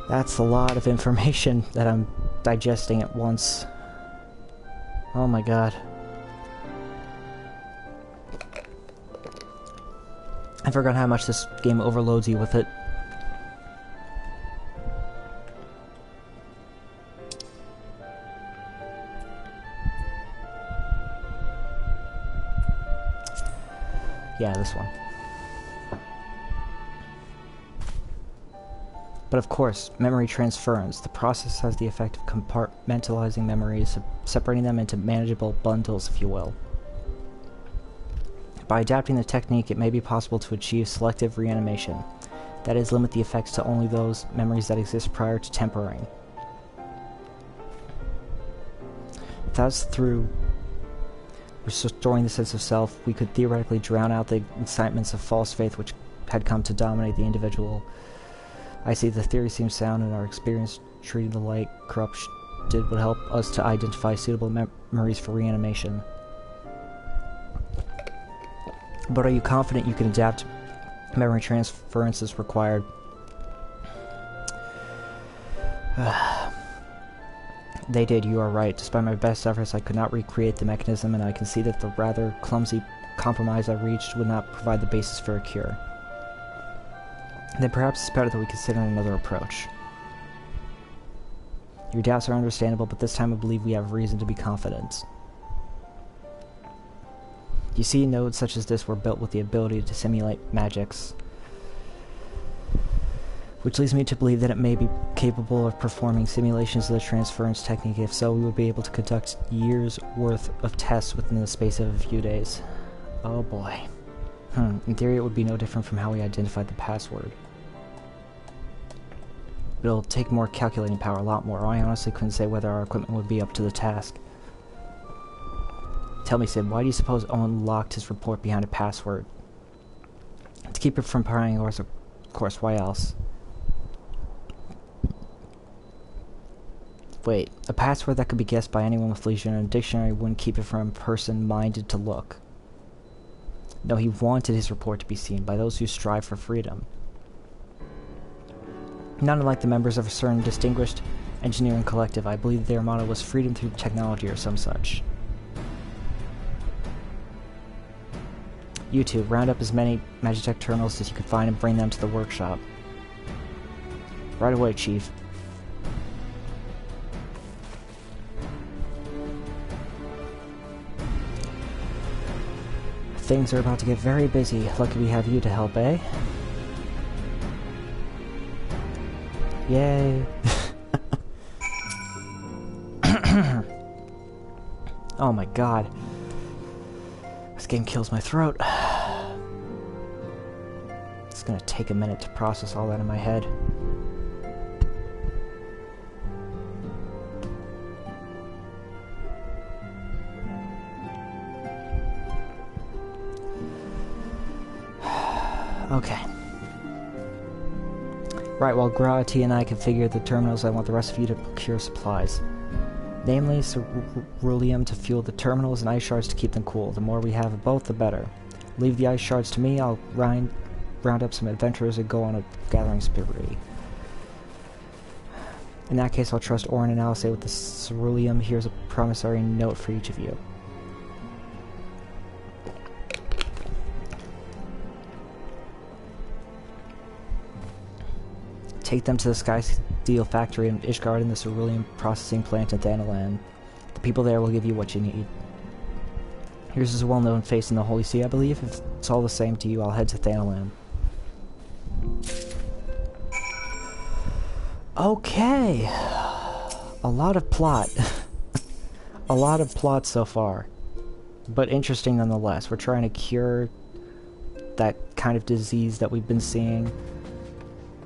That's a lot of information that I'm digesting at once. Oh my god. I forgot how much this game overloads you with it. Yeah, this one. But of course, memory transference. The process has the effect of compartmentalizing memories, separating them into manageable bundles, if you will. By adapting the technique, it may be possible to achieve selective reanimation. That is, limit the effects to only those memories that exist prior to tempering. Thus, through restoring the sense of self, we could theoretically drown out the incitements of false faith which had come to dominate the individual. I see the theory seems sound, and our experience treating the light corruption would help us to identify suitable memories for reanimation. But are you confident you can adapt memory transference as required? They did, you are right. Despite my best efforts, I could not recreate the mechanism, and I can see that the rather clumsy compromise I reached would not provide the basis for a cure. Then perhaps it's better that we consider another approach. Your doubts are understandable, but this time I believe we have reason to be confident. You see, nodes such as this were built with the ability to simulate magics, which leads me to believe that it may be capable of performing simulations of the transference technique. If so, we would be able to conduct years' worth of tests within the space of a few days. Oh boy. In theory, it would be no different from how we identified the password. But it'll take more calculating power, a lot more. I honestly couldn't say whether our equipment would be up to the task. Tell me, Sid, why do you suppose Owen locked his report behind a password? To keep it from prying, or of course, why else? Wait, a password that could be guessed by anyone with leisure in a dictionary wouldn't keep it from a person minded to look. No, he wanted his report to be seen by those who strive for freedom. Not unlike the members of a certain distinguished engineering collective, I believe their motto was freedom through technology or some such. You two, round up as many Magitech terminals as you could find and bring them to the workshop. Right away, Chief. Things are about to get very busy. Lucky we have you to help, eh? Yay. Oh my god. This game kills my throat. It's gonna take a minute to process all that in my head. Okay. Right, while Grati and I configure the terminals, I want the rest of you to procure supplies. Namely, ceruleum to fuel the terminals and ice shards to keep them cool. The more we have of both, the better. Leave the ice shards to me, I'll round up some adventurers and go on a gathering spree. In that case, I'll trust Orin and Alice with the ceruleum. Here's a promissory note for each of you. Take them to the Sky Steel factory in Ishgard and the ceruleum processing plant in Thanalan. The people there will give you what you need. Yours is a well-known face in the Holy See, I believe. If it's all the same to you, I'll head to Thanalan. Okay. A lot of plot. A lot of plot so far. But interesting nonetheless. We're trying to cure that kind of disease that we've been seeing.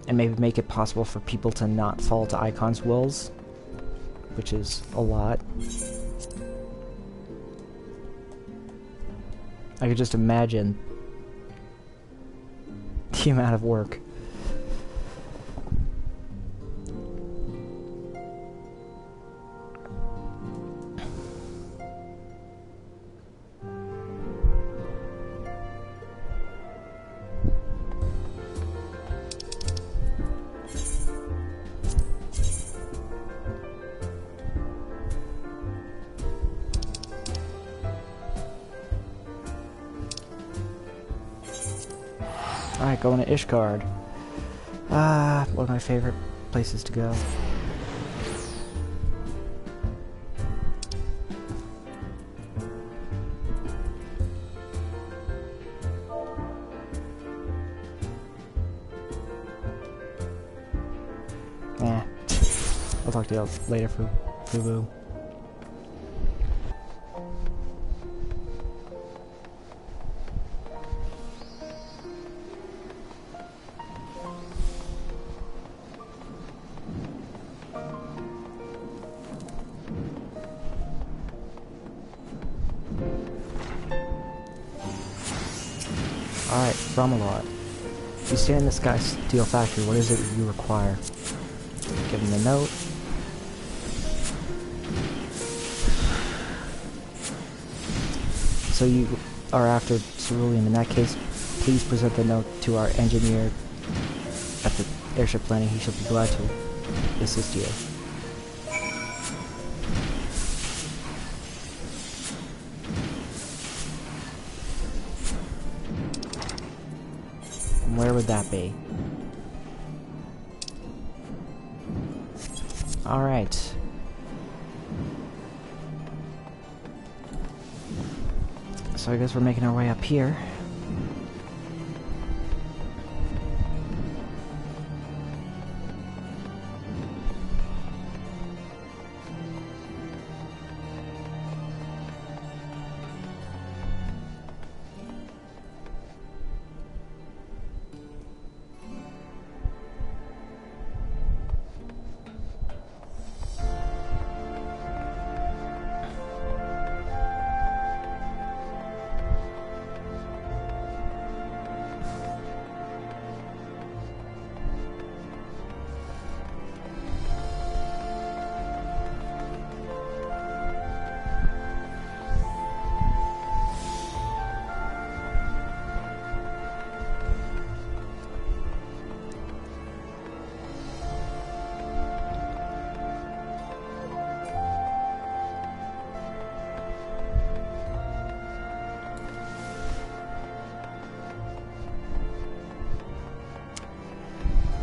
And maybe make it possible for people to not fall to Icon's wills. Which is a lot. I could just imagine the amount of work. Alright, going to Ishgard. One of my favorite places to go. I'll talk to you later, Fubu. Alright, Ramalot. You stand in the Sky Steel Factory. What is it you require? Give him the note. So you are after Cerulean. In that case, please present the note to our engineer at the airship landing. He shall be glad to assist you. Where would that be? Alright. So I guess we're making our way up here.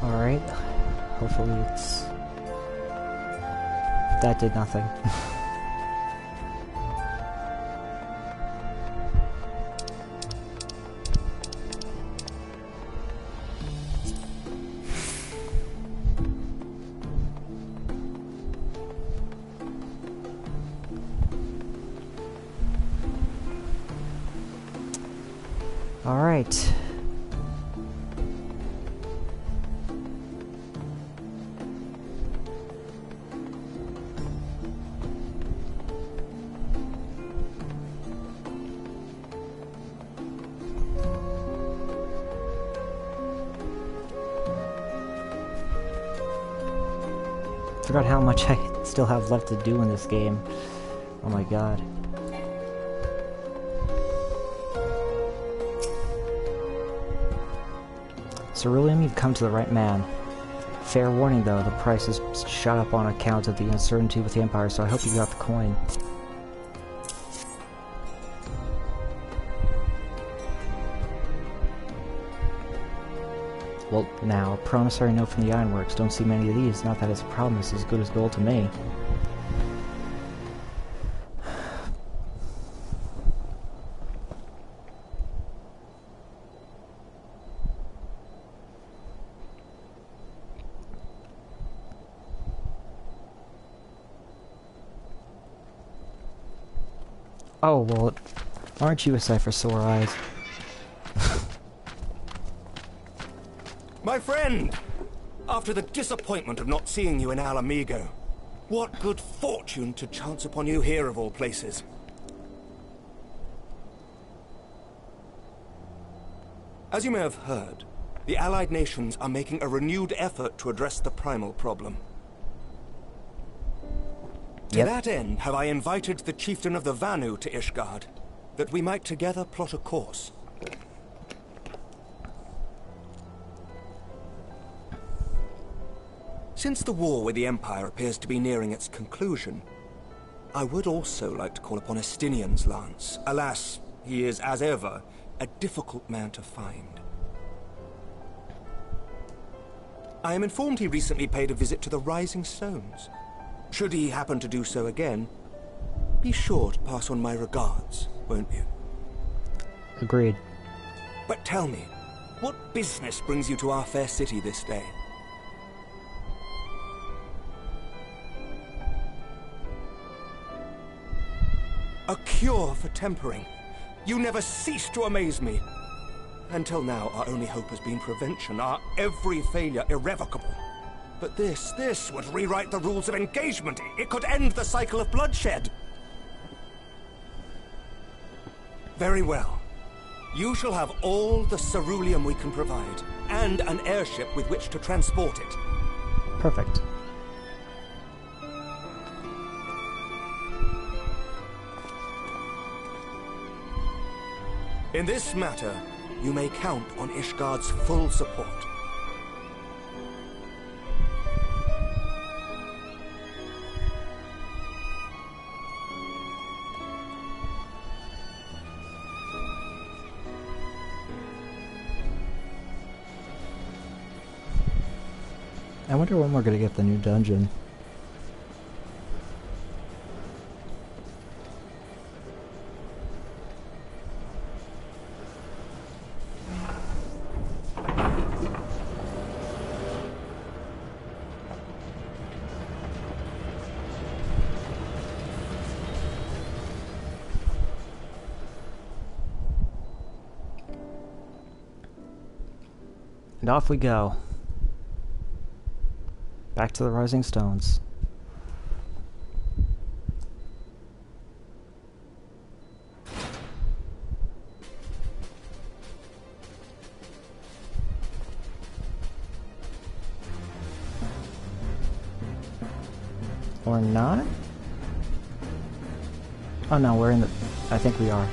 Alright. Hopefully it's... That did nothing. Alright. Forgot how much I still have left to do in this game. Oh my god. Cerulean, you've come to the right man. Fair warning though, the price has shot up on account of the uncertainty with the Empire, so I hope you got the coin. Well, now, a promissory note from the Ironworks. Don't see many of these. Not that it's a promise as good as gold to me. Oh, well, aren't you a sight for sore eyes? My friend! After the disappointment of not seeing you in Alamigo, what good fortune to chance upon you here of all places. As you may have heard, the Allied nations are making a renewed effort to address the primal problem. To that end, have I invited the chieftain of the Vanu to Ishgard, that we might together plot a course. Since the war with the Empire appears to be nearing its conclusion, I would also like to call upon Estinian's lance. Alas, he is, as ever, a difficult man to find. I am informed he recently paid a visit to the Rising Stones. Should he happen to do so again, be sure to pass on my regards, won't you? Agreed. But tell me, what business brings you to our fair city this day? A cure for tempering. You never cease to amaze me. Until now, our only hope has been prevention, our every failure irrevocable. But this would rewrite the rules of engagement. It could end the cycle of bloodshed. Very well. You shall have all the ceruleum we can provide, and an airship with which to transport it. Perfect. In this matter, you may count on Ishgard's full support. I wonder when we're gonna get the new dungeon. And off we go. Back to the Rising Stones. Or not? Oh no, we're in the... I think we are.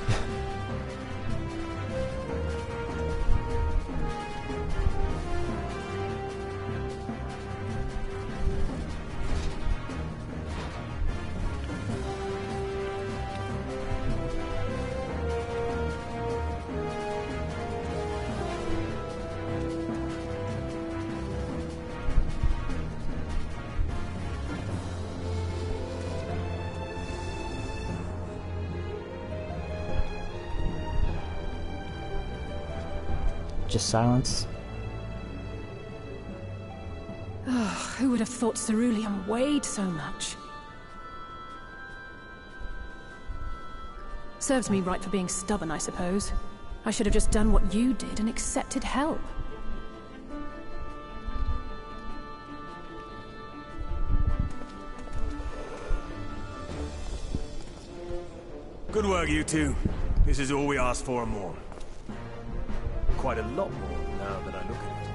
Just silence. Oh, who would have thought ceruleum weighed so much? Serves me right for being stubborn, I suppose. I should have just done what you did and accepted help. Good work, you two. This is all we asked for and more. Quite a lot more now that I look at it.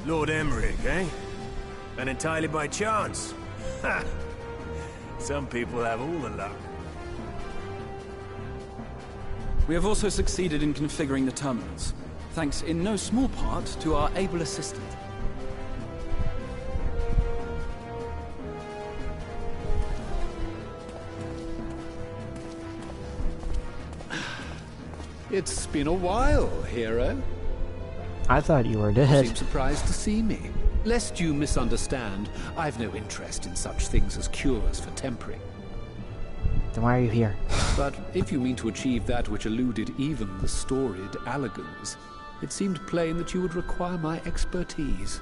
Lord Emmerich, eh? And entirely by chance. Ha! Some people have all the luck. We have also succeeded in configuring the terminals, thanks in no small part to our able assistant. It's been a while, hero. I thought you were You dead. seem surprised to see me. Lest you misunderstand, I've no interest in such things as cures for tempering. Then why are you here? But if you mean to achieve that which eluded even the storied Allagans, It seemed plain that you would require my expertise.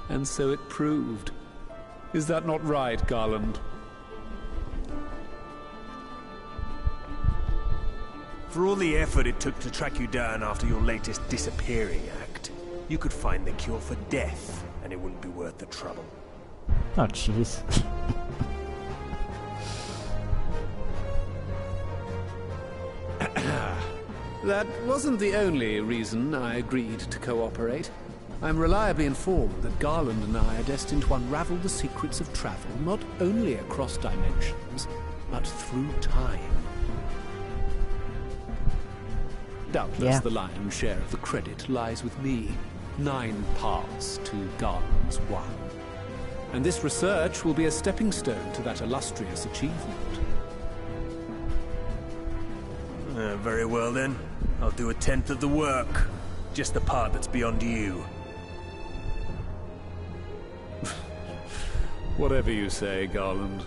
And so it proved. Is that not right, Garland? For all the effort it took to track you down after your latest disappearing act, you could find the cure for death, and it wouldn't be worth the trouble. Oh, jeez. That wasn't the only reason I agreed to cooperate. I'm reliably informed that Garland and I are destined to unravel the secrets of travel, not only across dimensions, but through time. Doubtless the lion's share of the credit lies with me. 9 paths to Garland's 1. And this research will be a stepping stone to that illustrious achievement. Very well then. I'll do 1/10 of the work. Just the part that's beyond you. Whatever you say, Garland.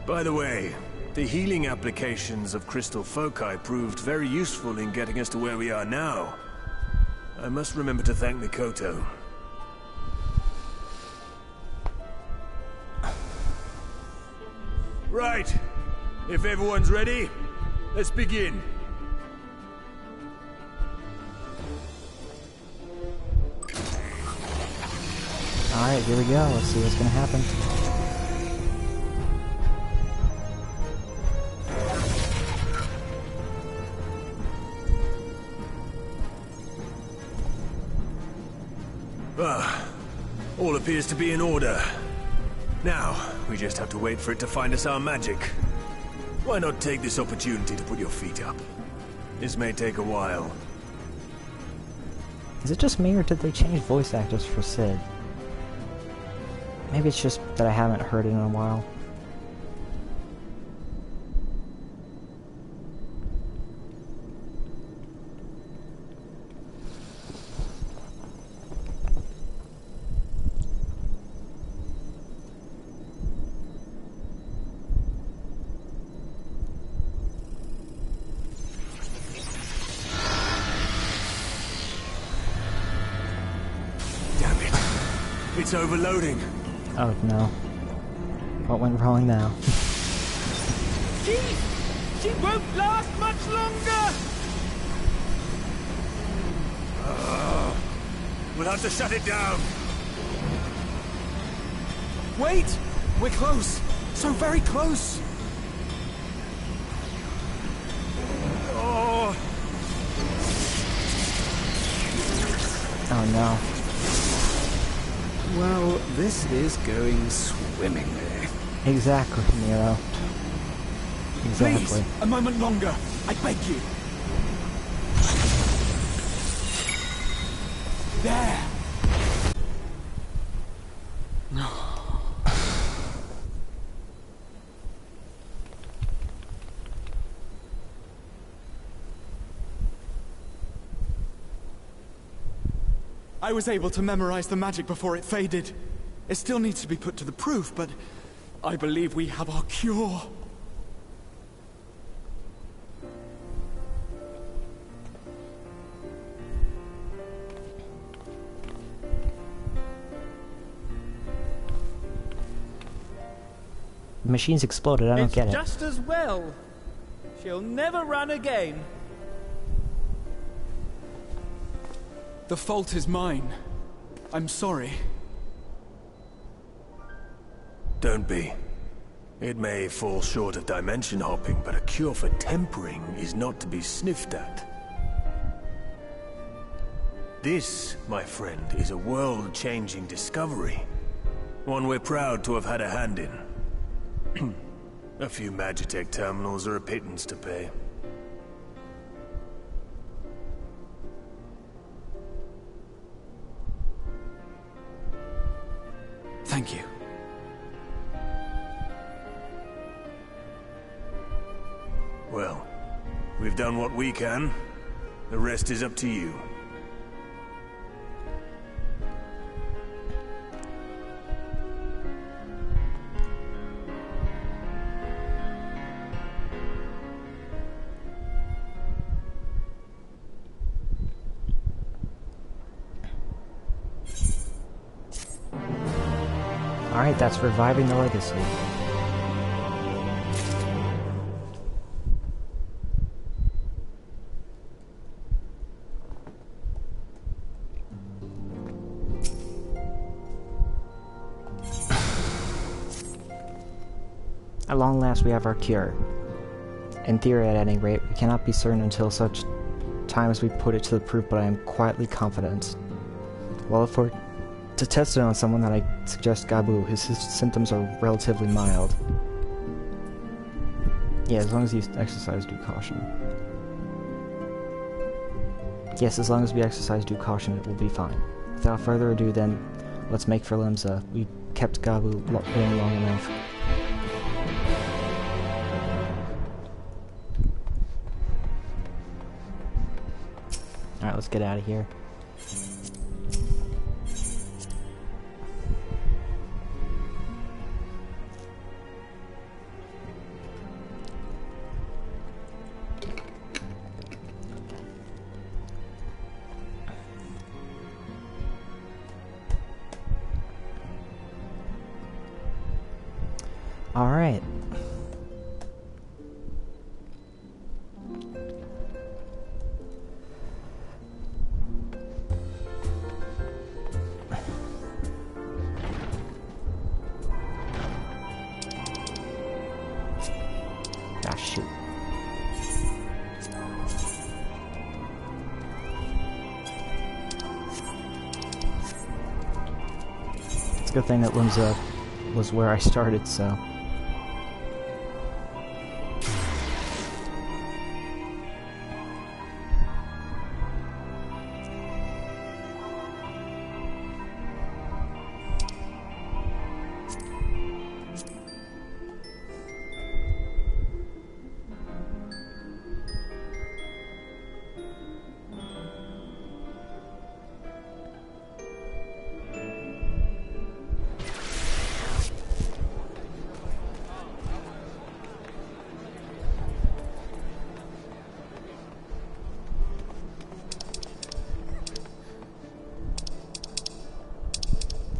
By the way, the healing applications of crystal foci proved very useful in getting us to where we are now. I must remember to thank Mikoto. Right. If everyone's ready, let's begin. Alright, here we go. Let's see what's gonna happen. All appears to be in order. Now, we just have to wait for it to find us our magic. Why not take this opportunity to put your feet up? This may take a while. Is it just me, or did they change voice actors for Sid? Maybe it's just that I haven't heard it in a while. It's overloading. Oh no. What went wrong now? She won't last much longer! We'll have to shut it down. Wait! We're close! So very close! Oh no. Well, this is going swimmingly. Exactly, Nero. Exactly. Please, a moment longer. I beg you. There. I was able to memorize the magic before it faded. It still needs to be put to the proof, but I believe we have our cure. The machine's exploded, I don't get it. It's just as well. She'll never run again. The fault is mine. I'm sorry. Don't be. It may fall short of dimension hopping, but a cure for tempering is not to be sniffed at. This, my friend, is a world-changing discovery. One we're proud to have had a hand in. A few Magitech terminals are a pittance to pay. Thank you. Well, we've done what we can. The rest is up to you. Alright, that's reviving the legacy. At long last we have our cure. In theory, at any rate, we cannot be certain until such time as we put it to the proof, but I am quietly confident. Well, if we're to test it on someone, that I suggest Gabu. His symptoms are relatively mild. Yeah, as long as you exercise due caution. Yes, as long as we exercise due caution, it will be fine. Without further ado, then, let's make for Limsa. We kept Gabu waiting long enough. Alright, let's get out of here. All right. Ah, shoot. It's a good thing that Limsa was where I started, so...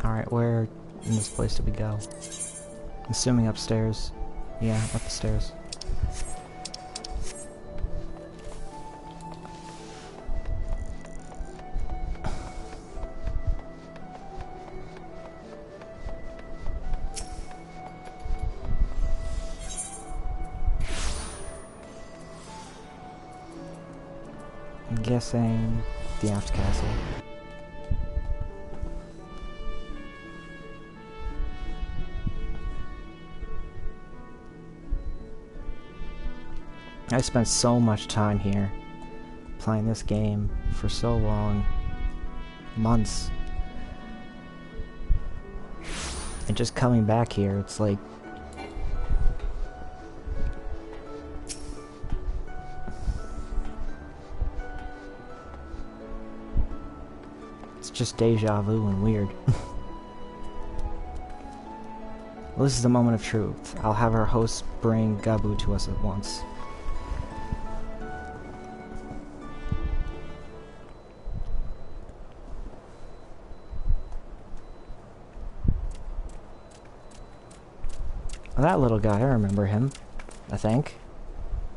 Alright, where in this place did we go? Assuming upstairs. Yeah, up the stairs. I'm guessing the aft castle. I spent so much time here, playing this game for so long, months, and just coming back here, it's like, it's just deja vu and weird. Well, this is the moment of truth. I'll have our host bring Gabu to us at once. That little guy, I remember him, I think.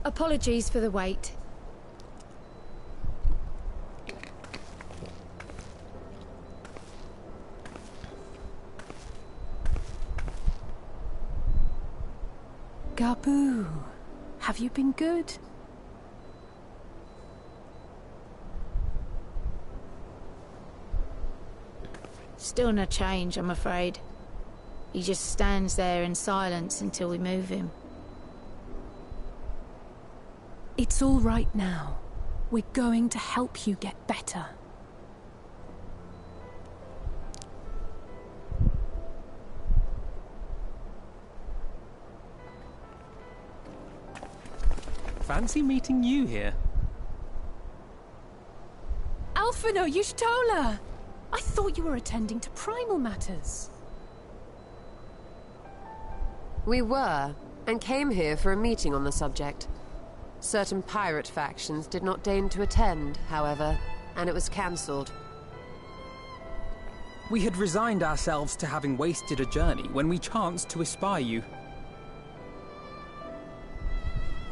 Apologies for the wait. Gabu, have you been good? Still no change, I'm afraid. He just stands there in silence until we move him. It's all right now. We're going to help you get better. Fancy meeting you here. Alphino Y'shtola! I thought you were attending to primal matters. We were, and came here for a meeting on the subject. Certain pirate factions did not deign to attend, however, and it was cancelled. We had resigned ourselves to having wasted a journey when we chanced to espy you.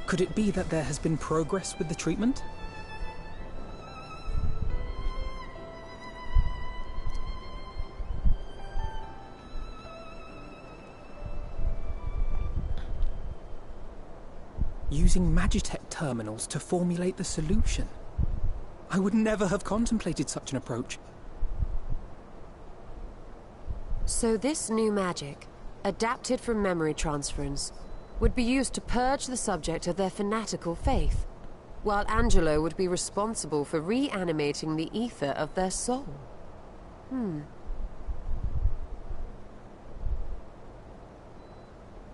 Could it be that there has been progress with the treatment? Using Magitech terminals to formulate the solution. I would never have contemplated such an approach. So this new magic, adapted from memory transference, would be used to purge the subject of their fanatical faith, while Angelo would be responsible for reanimating the ether of their soul.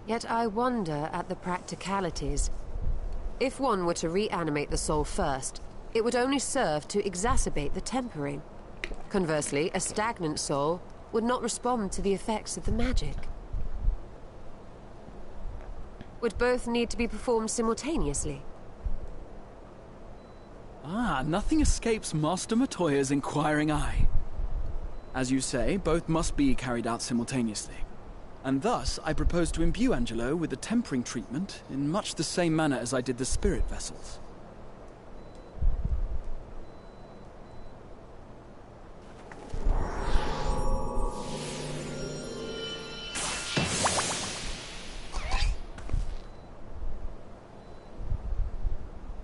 Yet I wonder at the practicalities. If one were to reanimate the soul first, it would only serve to exacerbate the tempering. Conversely, a stagnant soul would not respond to the effects of the magic. Would both need to be performed simultaneously? Nothing escapes Master Matoya's inquiring eye. As you say, both must be carried out simultaneously. And thus, I propose to imbue Angelo with the tempering treatment in much the same manner as I did the spirit vessels.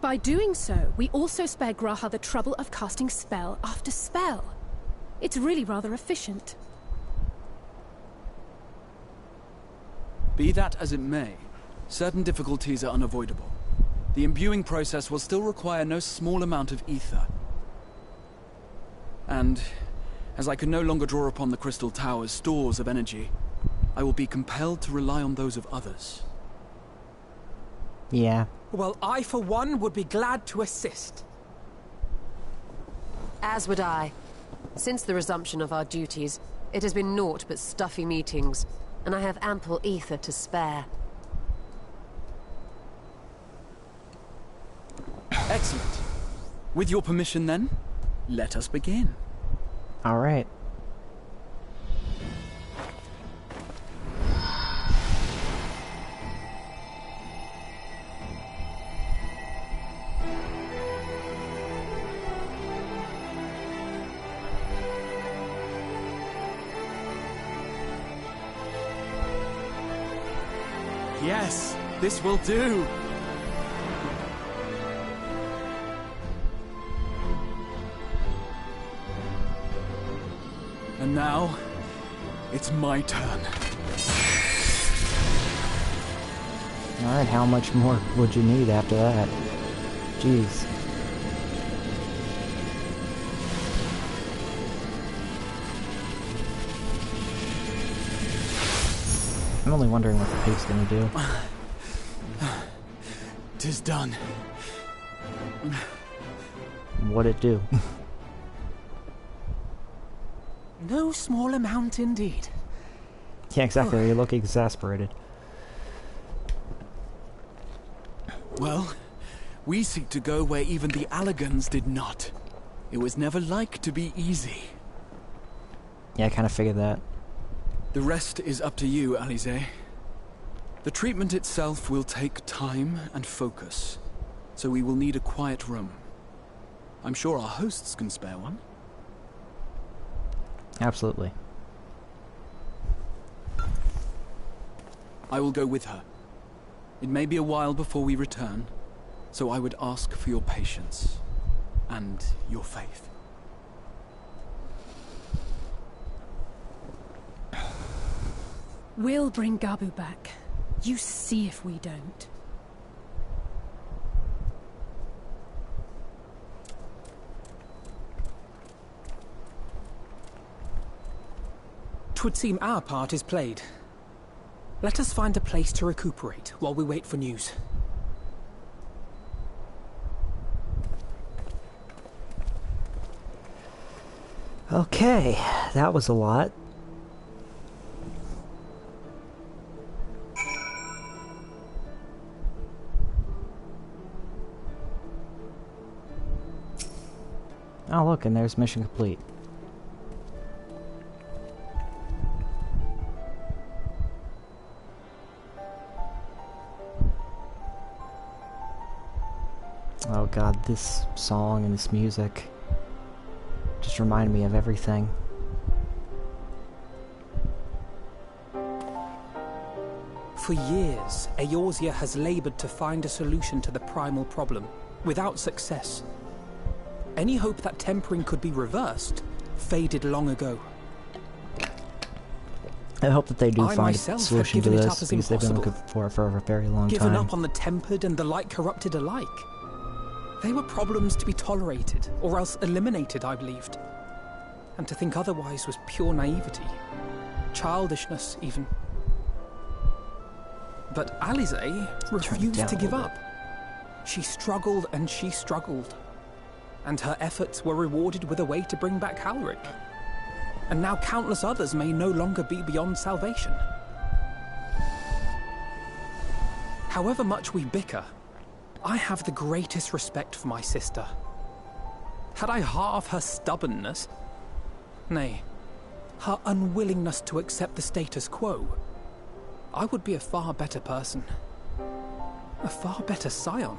By doing so, we also spare Graha the trouble of casting spell after spell. It's really rather efficient. Be that as it may, certain difficulties are unavoidable. The imbuing process will still require no small amount of ether. And, as I can no longer draw upon the Crystal Tower's stores of energy, I will be compelled to rely on those of others. Yeah. Well, I, for one, would be glad to assist. As would I. Since the resumption of our duties, it has been naught but stuffy meetings, and I have ample ether to spare. Excellent. With your permission, then, let us begin. All right. Yes, this will do. And now, it's my turn. Alright, how much more would you need after that? Jeez. I'm only wondering what the pig's gonna do. 'Tis done. What'd it do? No small amount indeed. Yeah, exactly. You look exasperated. Well, we seek to go where even the Allagans did not. It was never like to be easy. Yeah, I kind of figured that. The rest is up to you, Alize. The treatment itself will take time and focus, so we will need a quiet room. I'm sure our hosts can spare one. Absolutely. I will go with her. It may be a while before we return, so I would ask for your patience and your faith. We'll bring Gabu back. You see if we don't. Twould seem our part is played. Let us find a place to recuperate while we wait for news. Okay, that was a lot. Oh look, and there's mission complete. god, this song and this music just remind me of everything. For years, Eorzea has labored to find a solution to the primal problem, without success. Any hope that tempering could be reversed faded long ago. I hope that they do find a myself solution had to given it this, up as because they've been impossible. looking for it for a very long Given time. up on the tempered and the light corrupted alike. They were problems to be tolerated, or else eliminated, I believed. And to think otherwise was pure naivety. Childishness, even. But Alisaie refused to give up. She struggled and she struggled. And her efforts were rewarded with a way to bring back Halric. And now countless others may no longer be beyond salvation. However much we bicker, I have the greatest respect for my sister. Had I half her stubbornness, nay, her unwillingness to accept the status quo, I would be a far better person. A far better scion.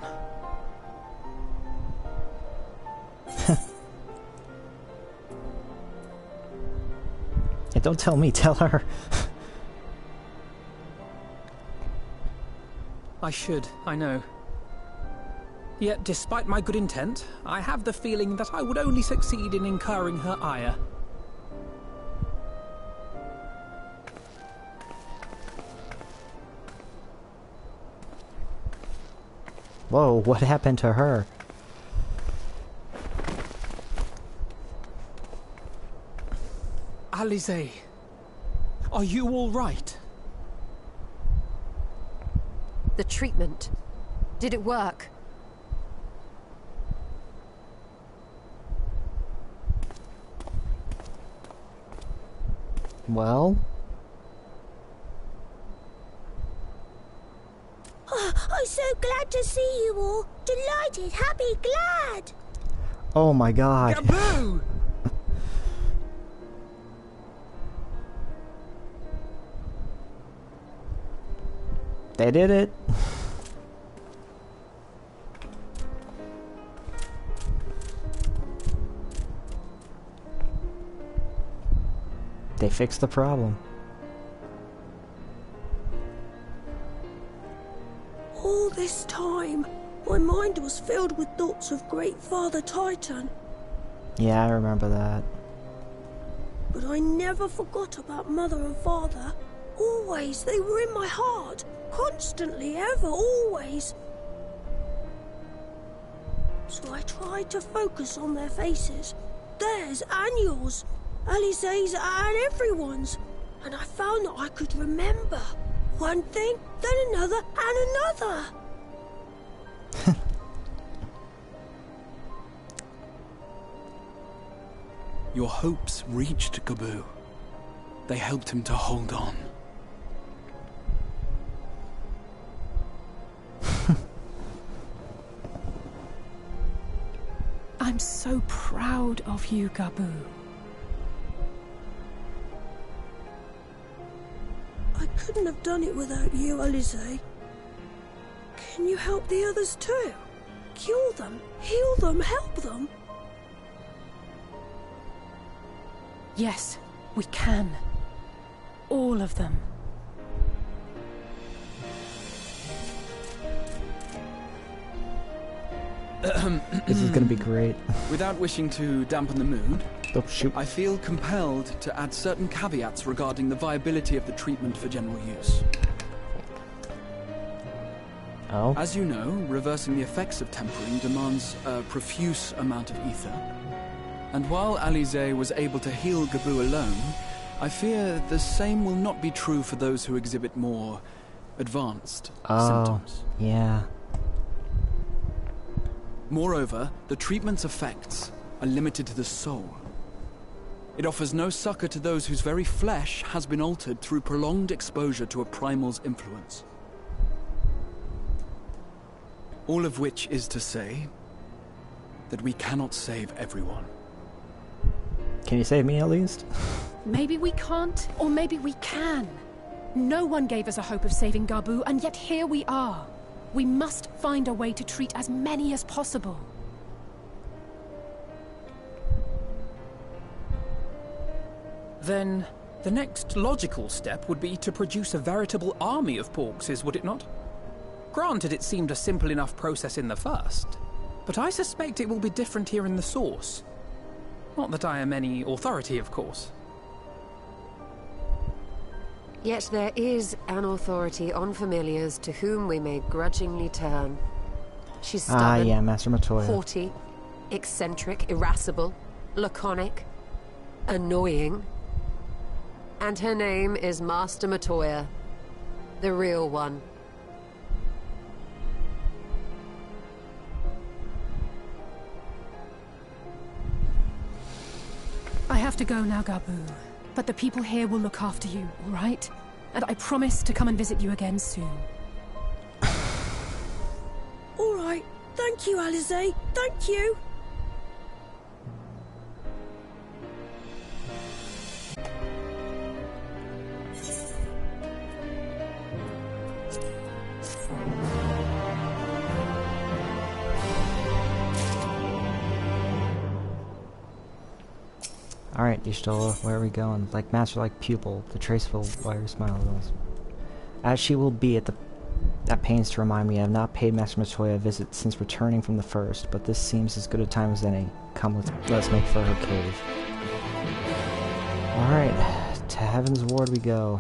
Yeah, don't tell me, tell her. I should, I know. Yet, despite my good intent, I have the feeling that I would only succeed in incurring her ire. Whoa, what happened to her? Alisaie, are you all right? The treatment. Did it work? Well? Oh, I'm so glad to see you all. Delighted, happy, glad. Oh my god. Gaboo! They did it. They fixed the problem. All this time, my mind was filled with thoughts of Great Father Titan. Yeah, I remember that. But I never forgot about Mother and Father. Always, they were in my heart. Constantly, ever, always. So I tried to focus on their faces. Theirs and yours. Alisaie's and everyone's. And I found that I could remember. One thing, then another, and another. Your hopes reached Gaboo. They helped him to hold on. I'm so proud of you, Gaboo. I couldn't have done it without you, Alisaie. Can you help the others too? Cure them, heal them, help them? Yes, we can. All of them. This is gonna be great. Without wishing to dampen the mood, Oh, shoot. I feel compelled to add certain caveats regarding the viability of the treatment for general use. Oh? As you know, reversing the effects of tempering demands a profuse amount of ether. And while Alisaie was able to heal Gaboo alone, I fear the same will not be true for those who exhibit more advanced symptoms. Yeah. Moreover, the treatment's effects are limited to the soul. It offers no succor to those whose very flesh has been altered through prolonged exposure to a primal's influence. All of which is to say that we cannot save everyone. Can you save me at least? Maybe we can't, or maybe we can. No one gave us a hope of saving Gaboo, and yet here we are. We must find a way to treat as many as possible. Then, the next logical step would be to produce a veritable army of Porkses, would it not? Granted, it seemed a simple enough process in the first, but I suspect it will be different here in the source. Not that I am any authority, of course. Yet there is an authority on familiars to whom we may grudgingly turn. She's stubborn, yeah, Master Matoya. haughty, eccentric, irascible, laconic, annoying. And her name is Master Matoya, the real one. I have to go now, Gabu. But the people here will look after you, all right? And I promise to come and visit you again soon. All right. Thank you, Alize. Thank you. Alright, Y'shtola, where are we going? Like master, like pupil, the traceable wire smile. As she will be at pains to remind me, I have not paid Master Matoya a visit since returning from the first, but this seems as good a time as any. Come, let's make for her cave. Alright, to Heaven's Ward we go.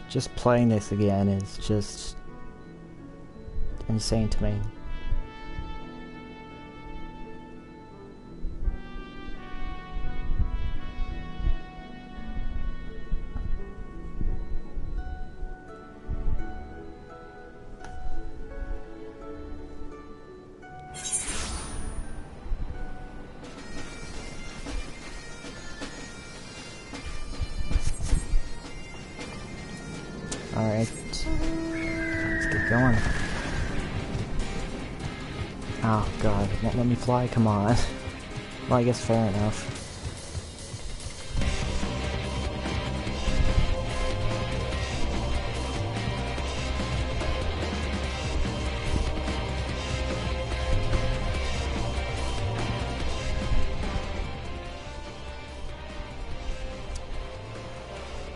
Just playing this again is just insane to me. Alright, let's get going. Oh god, it won't let me fly, come on. Well, I guess fair enough.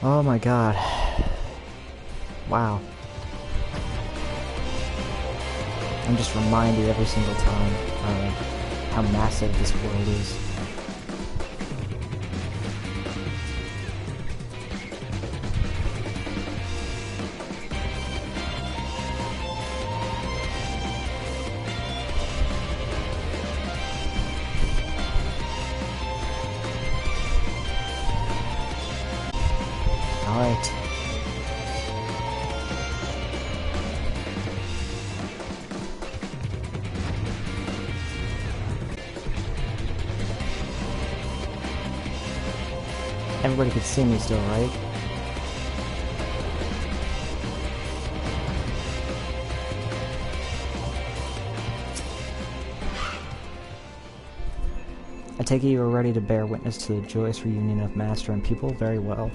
Oh my god. Wow. I'm just reminded every single time how massive this world is. Alright. Everybody could see me still, right? I take it you are ready to bear witness to the joyous reunion of master and pupil? Very well.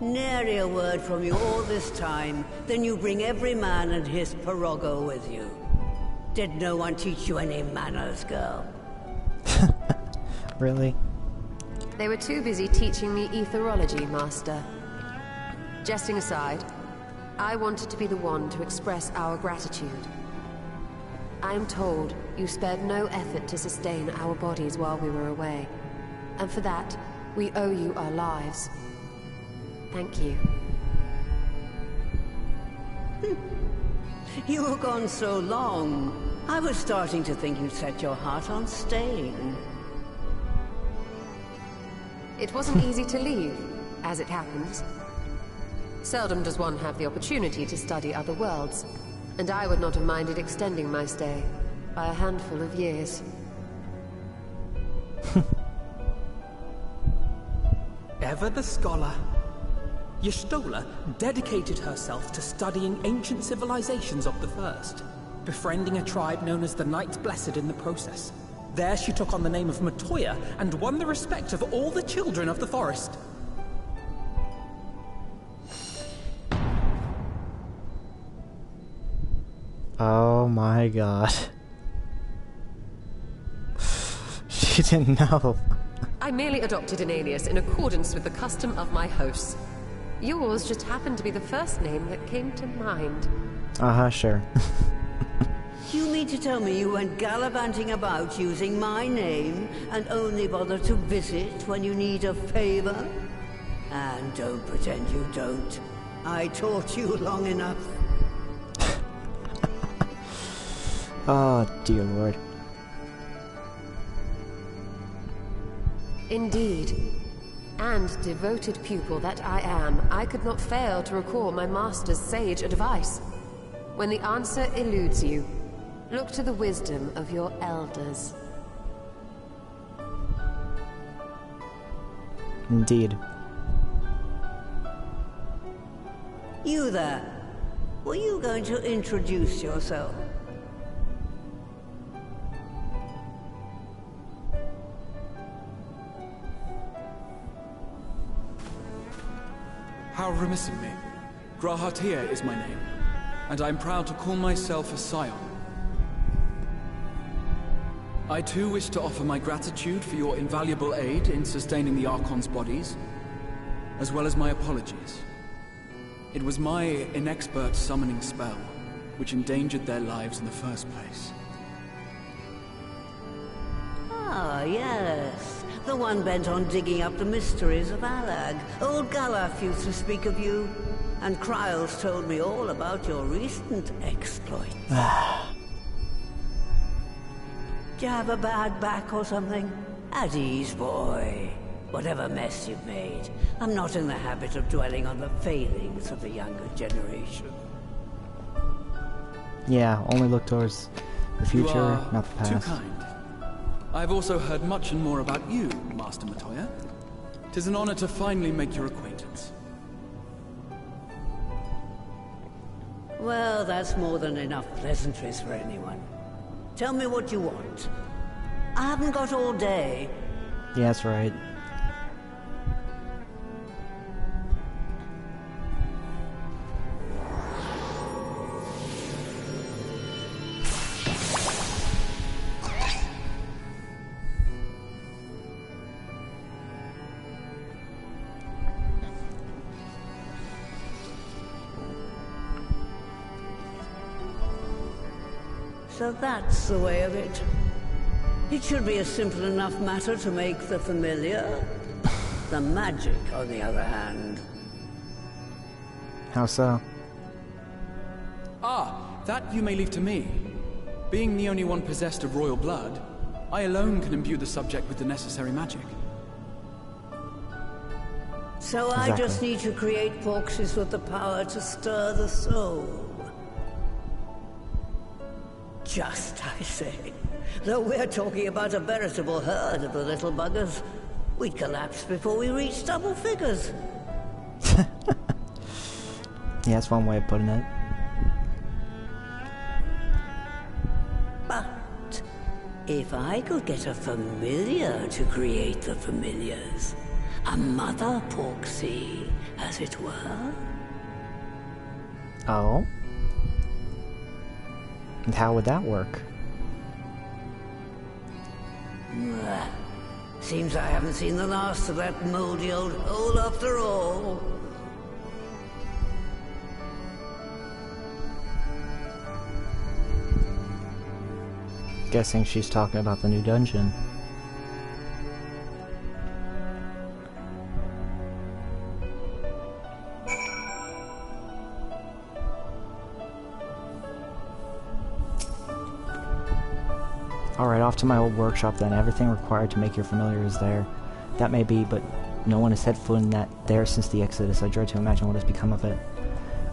Nary a word from you all this time, then you bring every man and his pirogo with you. Did no one teach you any manners, girl? Really? They were too busy teaching me etherology, Master. Jesting aside, I wanted to be the one to express our gratitude. I am told you spared no effort to sustain our bodies while we were away, and for that, we owe you our lives. Thank you. You were gone so long. I was starting to think you'd set your heart on staying. It wasn't easy to leave, as it happens. Seldom does one have the opportunity to study other worlds, and I would not have minded extending my stay by a handful of years. Ever the scholar. Y'shtola dedicated herself to studying ancient civilizations of the First, befriending a tribe known as the Knights Blessed in the process. There she took on the name of Matoya and won the respect of all the children of the forest. Oh my god. She didn't know. I merely adopted an alias in accordance with the custom of my hosts. Yours just happened to be the first name that came to mind. Sure. You mean to tell me you went gallivanting about using my name and only bother to visit when you need a favor? And don't pretend you don't. I taught you long enough. Oh, dear lord. Indeed. And devoted pupil that I am, I could not fail to recall my master's sage advice. When the answer eludes you, look to the wisdom of your elders. Indeed. You there. Were you going to introduce yourself? How remiss of me. Grahatia is my name, and I'm proud to call myself a scion. I too wish to offer my gratitude for your invaluable aid in sustaining the Archon's bodies, as well as my apologies. It was my inexpert summoning spell which endangered their lives in the first place. Ah, yes. The one bent on digging up the mysteries of Alag. Old Galaf used to speak of you, and Kryles told me all about your recent exploits. Do you have a bad back or something? At ease, boy. Whatever mess you've made, I'm not in the habit of dwelling on the failings of the younger generation. Yeah, only look towards the future, not the past. Too kind. I've also heard much and more about you, Master Matoya. 'Tis an honor to finally make your acquaintance. Well, that's more than enough pleasantries for anyone. Tell me what you want. I haven't got all day. Yeah, that's right. So that's the way of it. It should be a simple enough matter to make the familiar. The magic, on the other hand. How so? That you may leave to me. Being the only one possessed of royal blood, I alone can imbue the subject with the necessary magic. So I just need to create Porxes with the power to stir the soul. Just, I say. Though we're talking about a veritable herd of the little buggers, we'd collapse before we reached double figures. Yeah, that's one way of putting it. But if I could get a familiar to create the familiars, a mother Porxie, as it were. Oh? And how would that work? Seems I haven't seen the last of that moldy old hole after all. Guessing she's talking about the new dungeon. off to my old workshop then. Everything required to make your familiar is there. That may be, but no one has set foot in that there since the Exodus. I dread to imagine what has become of it.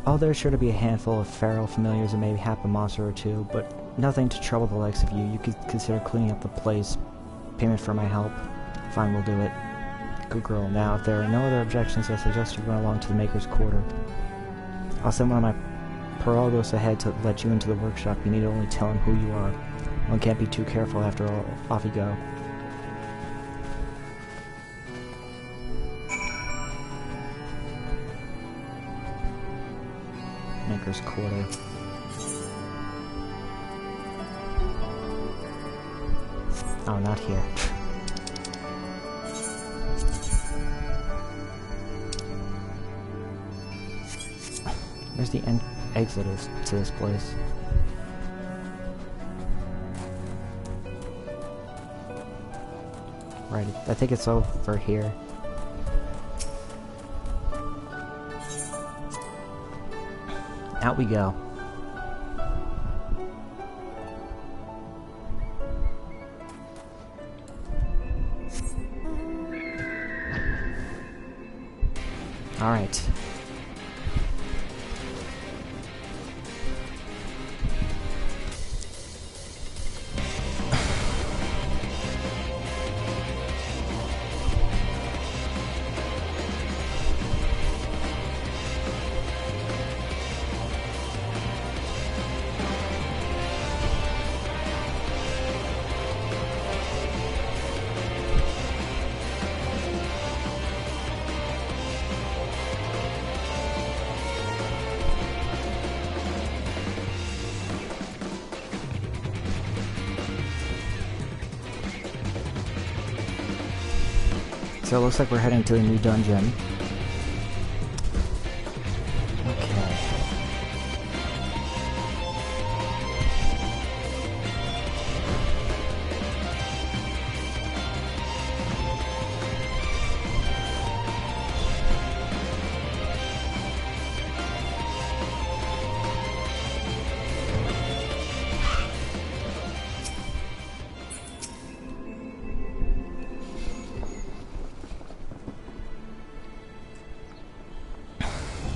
Oh, there's sure to be a handful of feral familiars and maybe half a monster or two, but nothing to trouble the likes of you. You could consider cleaning up the place. Payment for my help. Fine, we'll do it. Good girl. Now, if there are no other objections, I suggest you run along to the Maker's Quarter. I'll send one of my Pirogos ahead to let you into the workshop. You need to only tell him who you are. One can't be too careful after all. Off you go. Maker's Quarter. Oh, not here. Where's the exit to this place? Right, I think it's over here. Out we go. All right. So it looks like we're heading to the new dungeon. Okay.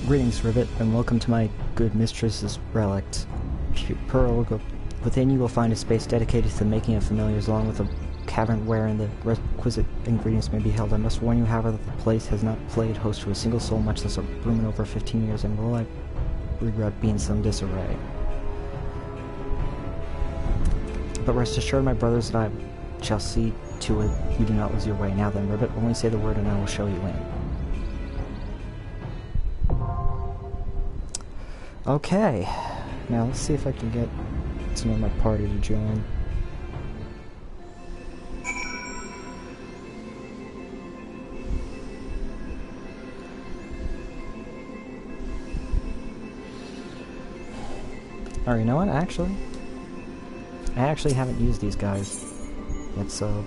Greetings, Rivet, and welcome to my good mistress's relic. Pearl, within you will find a space dedicated to the making of familiars, along with a cavern wherein the requisite ingredients may be held. I must warn you, however, that the place has not played host to a single soul, much less a room in over 15 years, and will I regret being in some disarray. But rest assured, my brothers, that I shall see to it you do not lose your way. Now then, Rivet, only say the word and I will show you in. Okay, now let's see if I can get some of my party to join. Alright, you know what? I actually haven't used these guys yet, so...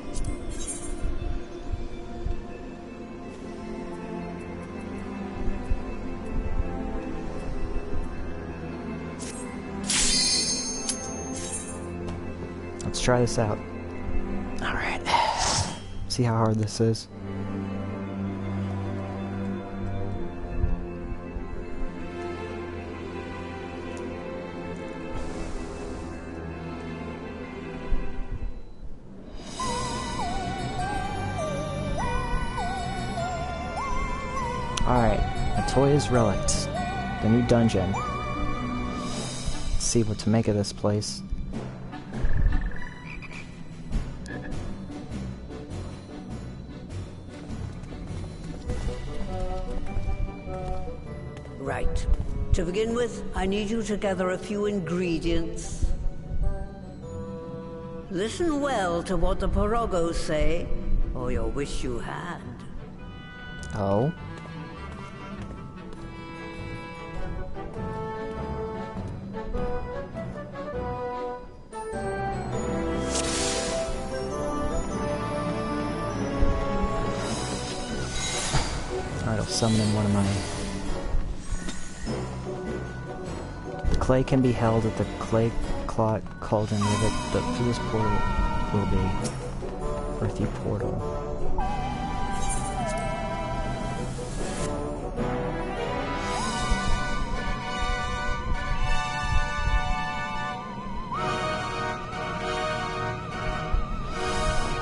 let's try this out. Alright. See how hard this is. Alright, Atoya's Relics, the new dungeon. Let's see what to make of this place. Right. To begin with, I need you to gather a few ingredients. Listen well to what the Pirogos say, or you'll wish you had. Oh? Alright, I'll summon in one of mine. The clay can be held at the clay clot cauldron through this portal. will be. Earthy portal.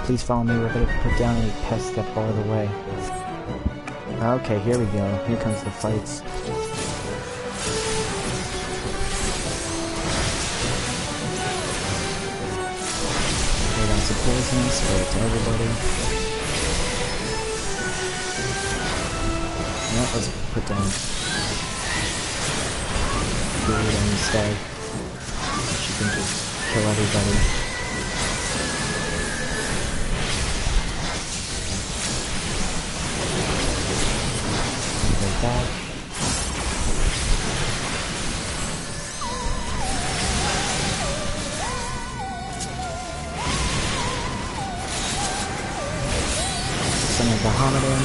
Please follow me, we're going to put down any pests that bar the way. Okay, here we go. Here comes the fights. Lay down some poison, spray it to everybody. Yep, let's put down food instead. She can just kill everybody. Back. Son of Bahammadin.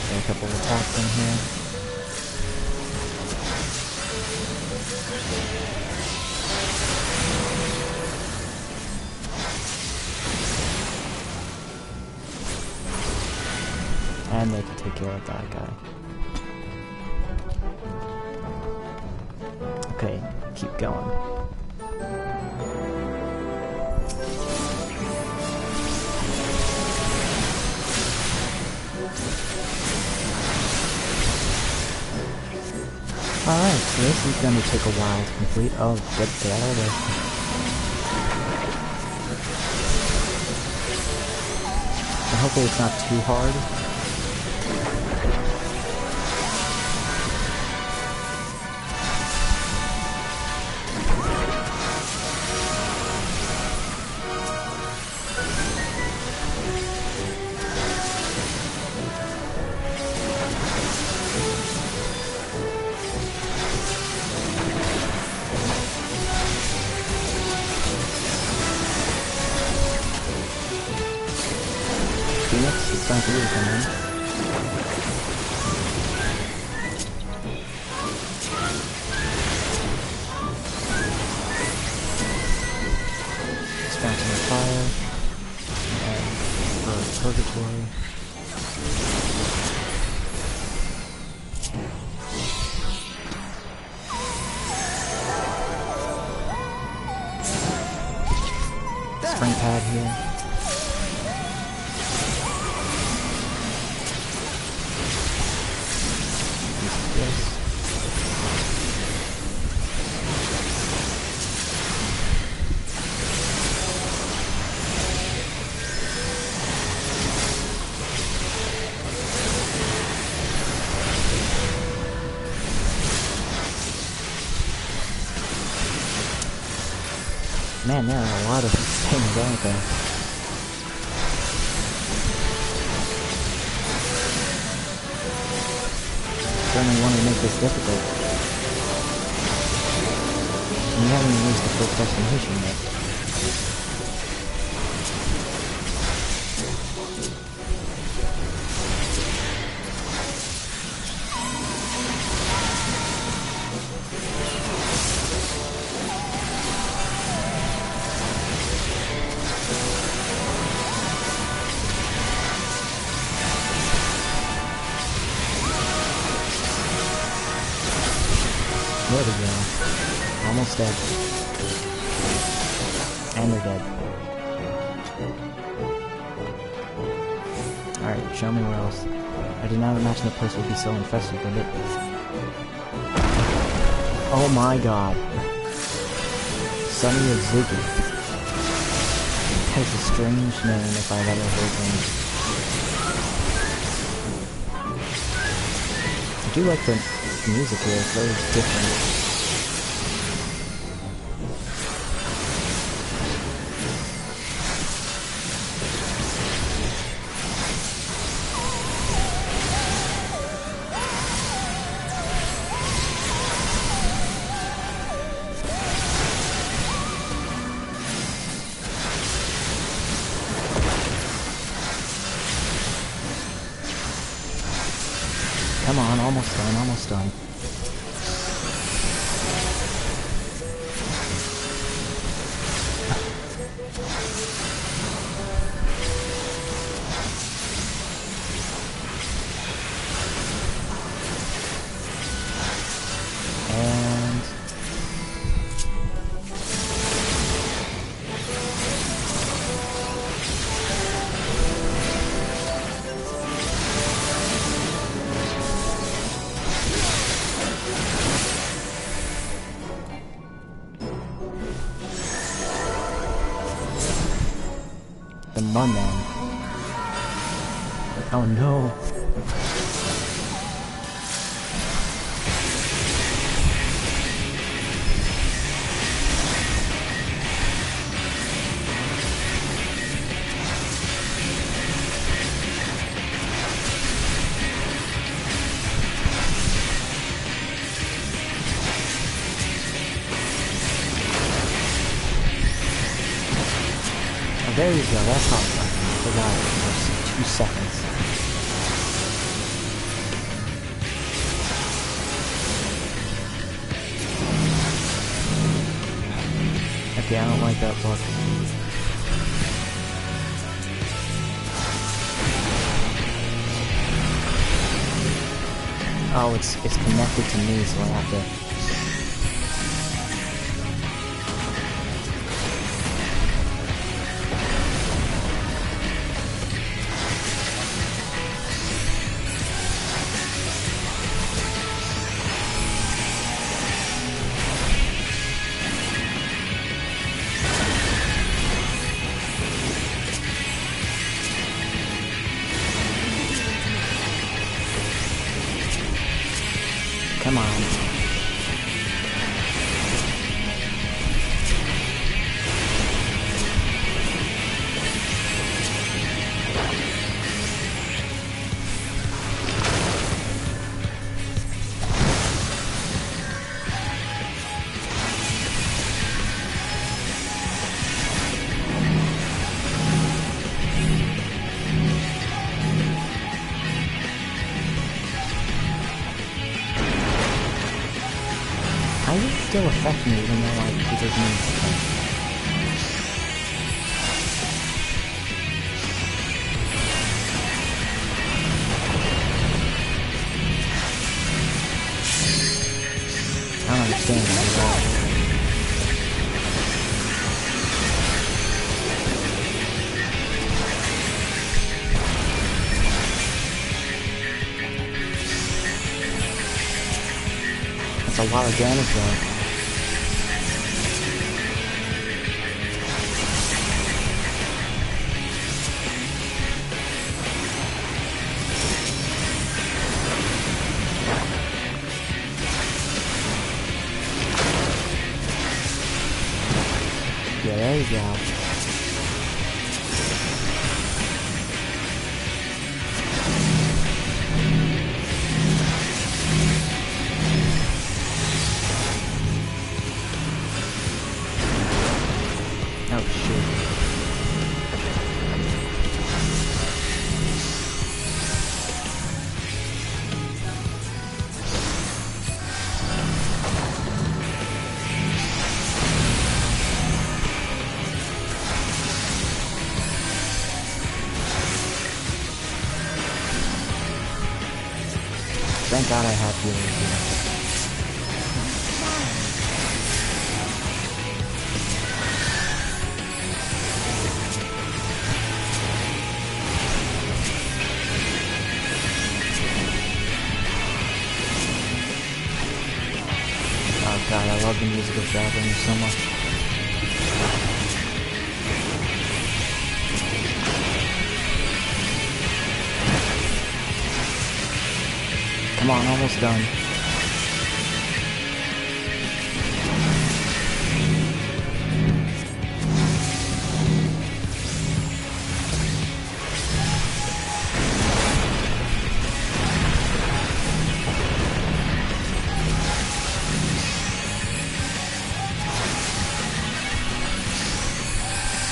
Got a couple of attacks in here. And they can take care of that guy. Okay, keep going. Alright, so this is gonna take a while to complete. Oh, get out of there. So hopefully it's not too hard. It's time for you to come in. It's bouncing the fire. And purgatory. Spring pad here. Man, there are a lot of things, aren't there? Certainly want to make this difficult. And you haven't even reached the first destination yet. There we go. Almost dead. And they're dead. Alright, show me where else. I did not imagine the place would be so infested with it. Oh my god. Sonny of Ziggy. That is a strange name if I've ever heard one. I do like the music here, it's very different. almost done, almost done. And... the Mudman. Oh no. There you go, that's not fun. I forgot it for 2 seconds. Okay, I don't like that look. Oh, it's connected to me, so I have to... Come on. How does it still affect me even though like it doesn't mean something? I don't understand that at all. A lot of damage though. Yeah, there you go. Oh shit. Thank God I have healing here. Oh god, I love the musical traveling so much. Come on, almost done.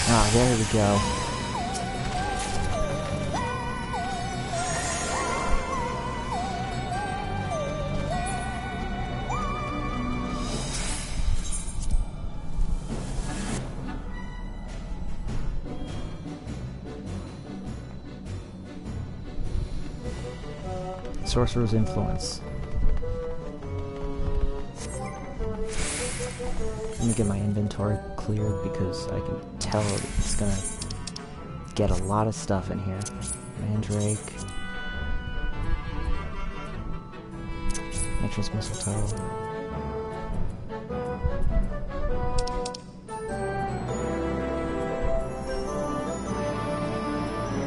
Ah, there we go. sorcerer's influence. Let me get my inventory cleared because I can tell it's gonna get a lot of stuff in here. Mandrake. Nature's mistletoe.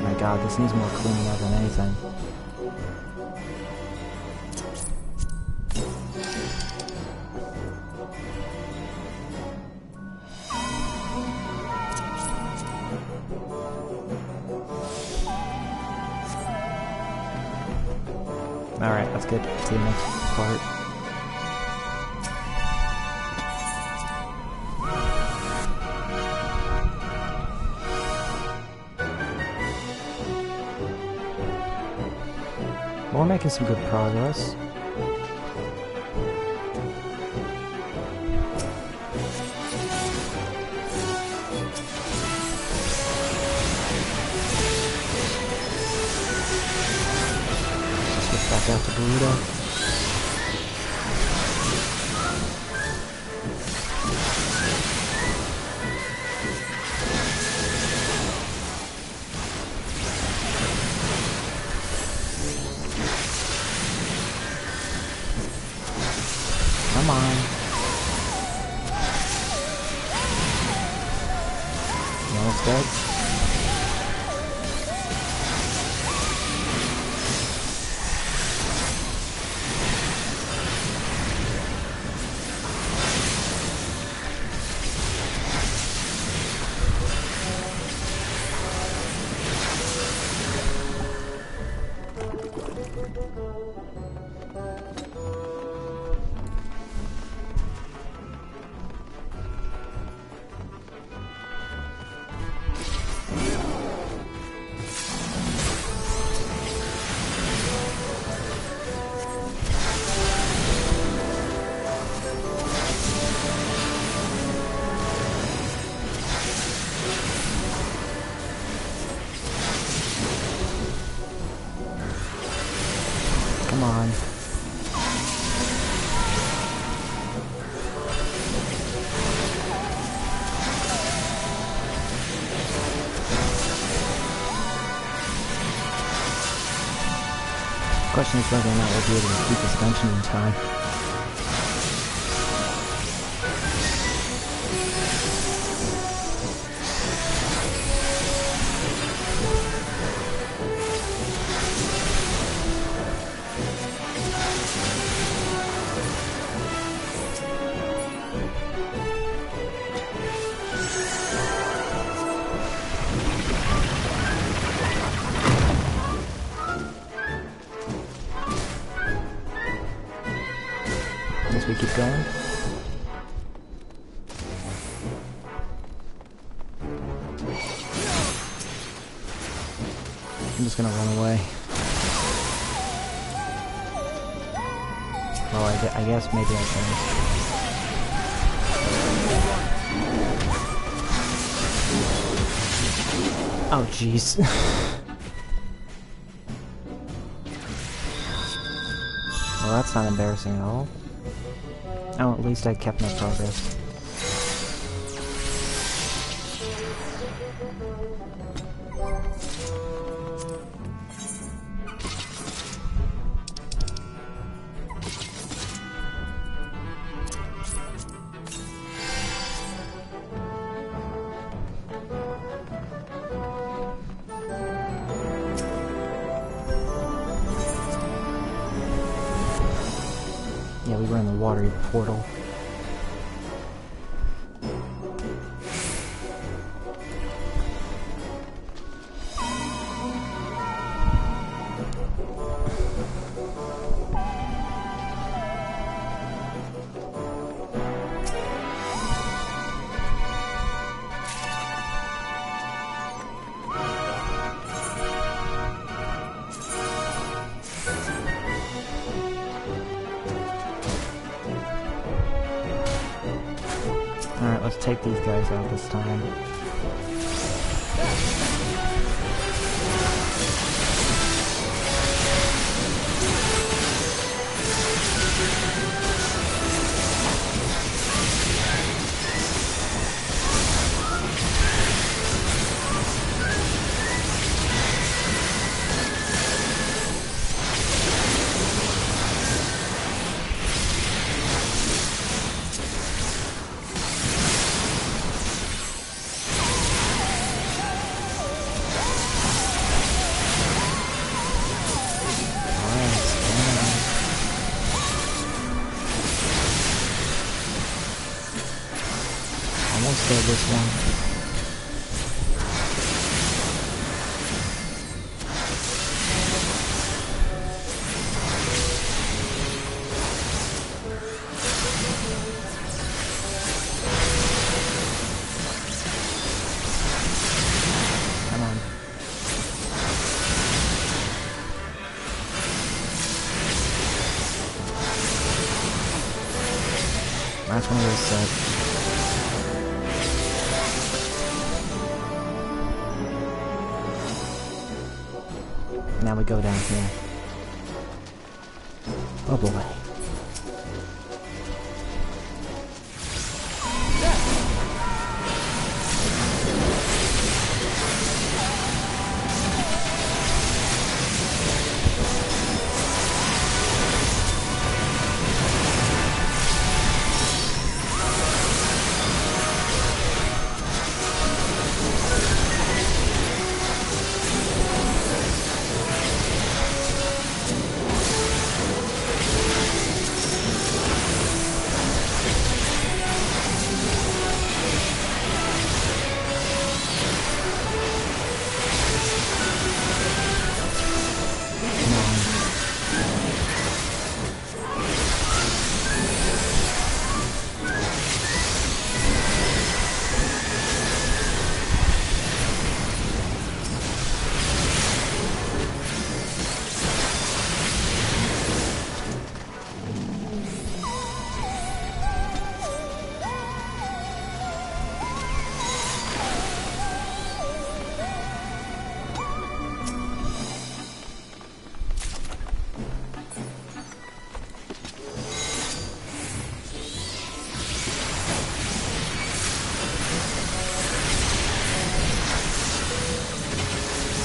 My god, this needs more cleaning up than anything. Alright, let's get to the next part. We're making some good progress. Back out to Burrito. Come on. Almost dead. Come on. Question is whether or not we'll be able to keep this dungeon in time. As we keep going. I'm just gonna run away. Well, I guess maybe I can. Oh, jeez. Well, that's not embarrassing at all. Oh, at least I kept my progress. Yeah, we were in the watery portal. Alright, let's take these guys out this time. Almost dead this one. That's one of those Now we go down here. Oh boy.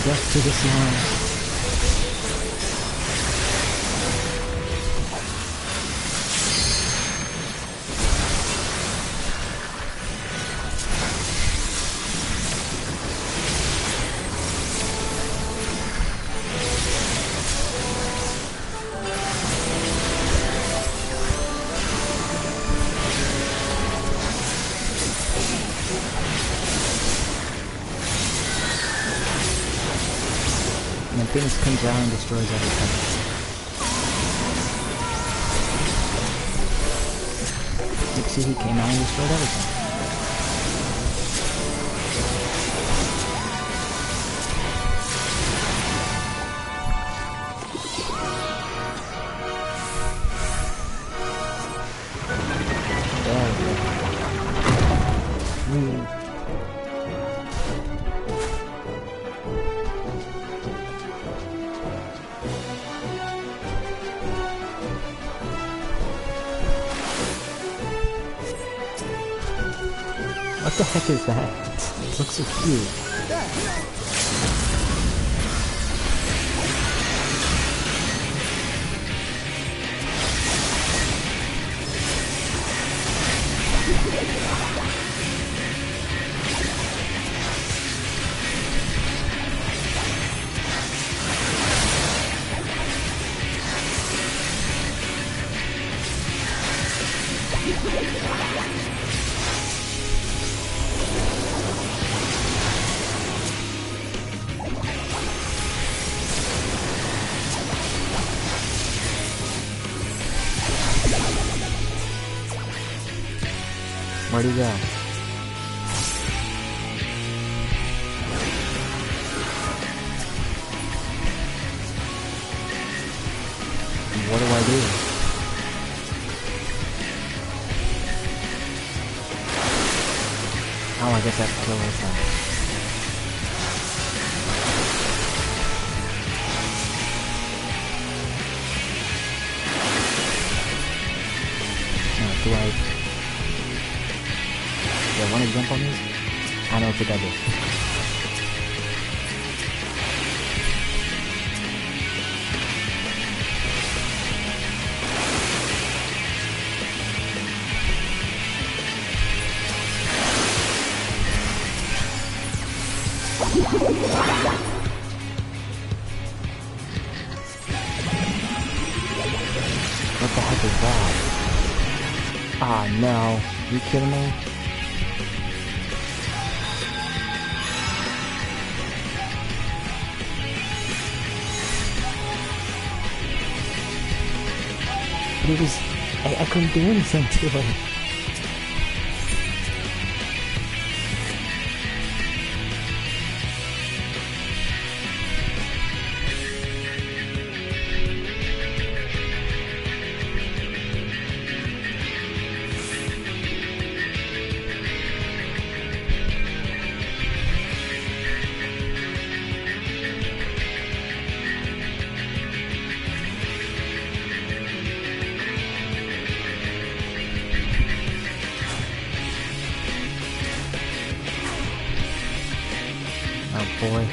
Death to the slime. And Phoenix comes out and destroys everything. You can see he came out and destroyed everything. What the heck is that? It looks so cute. Where'd he go? What do I do? Oh, I guess I have to kill this guy. Do I want to jump on these? I don't think I do. What the heck is that? Ah, no. You kidding me? But it was... I couldn't do anything to it. Boy.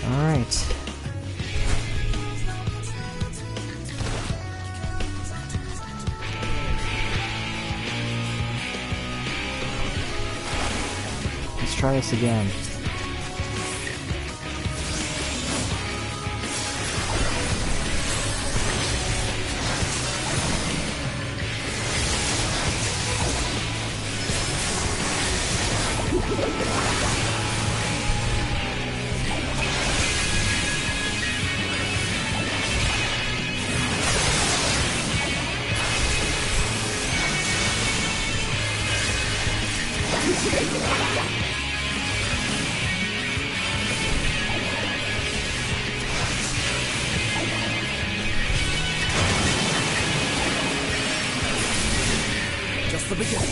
All right. Let's try this again. Just the beginning.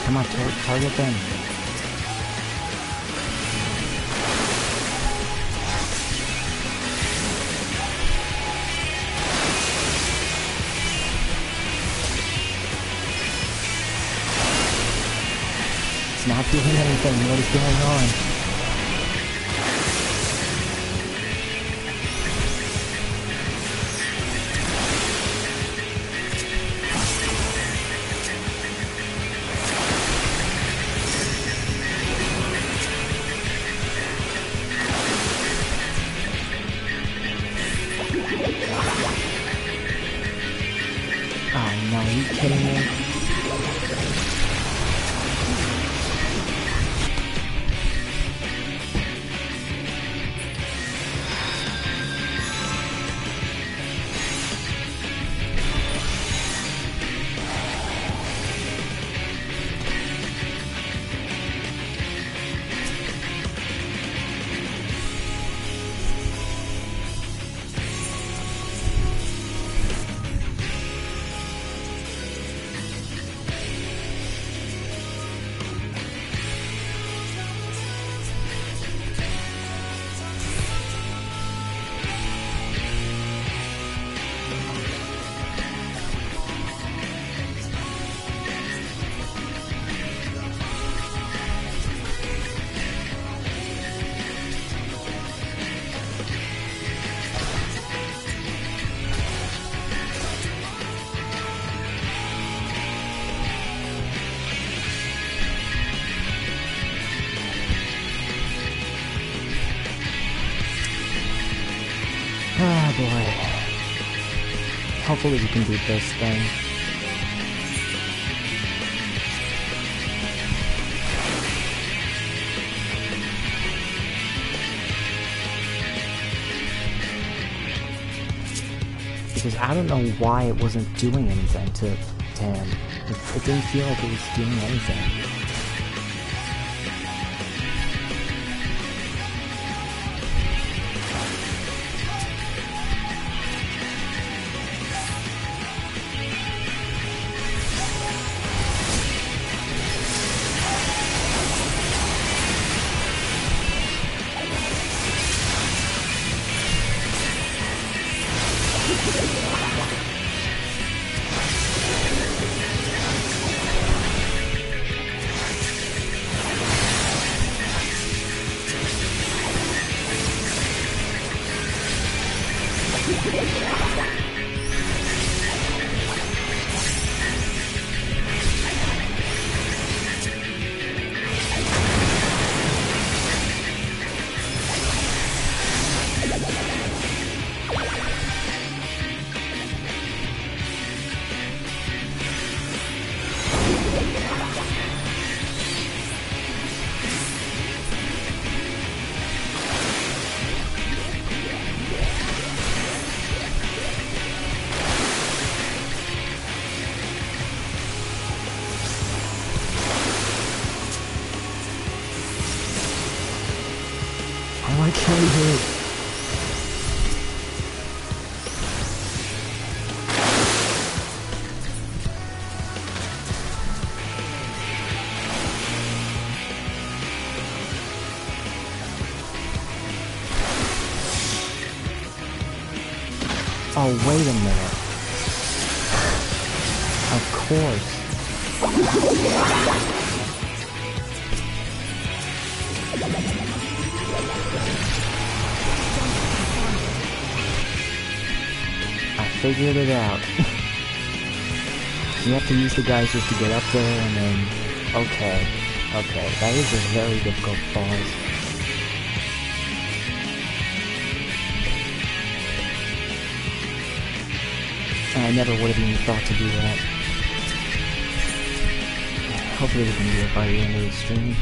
Come on, target them. It's not doing anything. What is going on? Oh no, are you kidding me? Oh boy. Hopefully we can beat this thing. Because I don't know why it wasn't doing anything to him. It didn't feel like it was doing anything. Oh, I can't hit. Oh, wait a minute. Of course. I figured it out. You have to use the geysers to get up there and then... Okay. Okay, that is a very difficult boss. And I never would have even thought to do that. Hopefully we can do it by the end of the stream.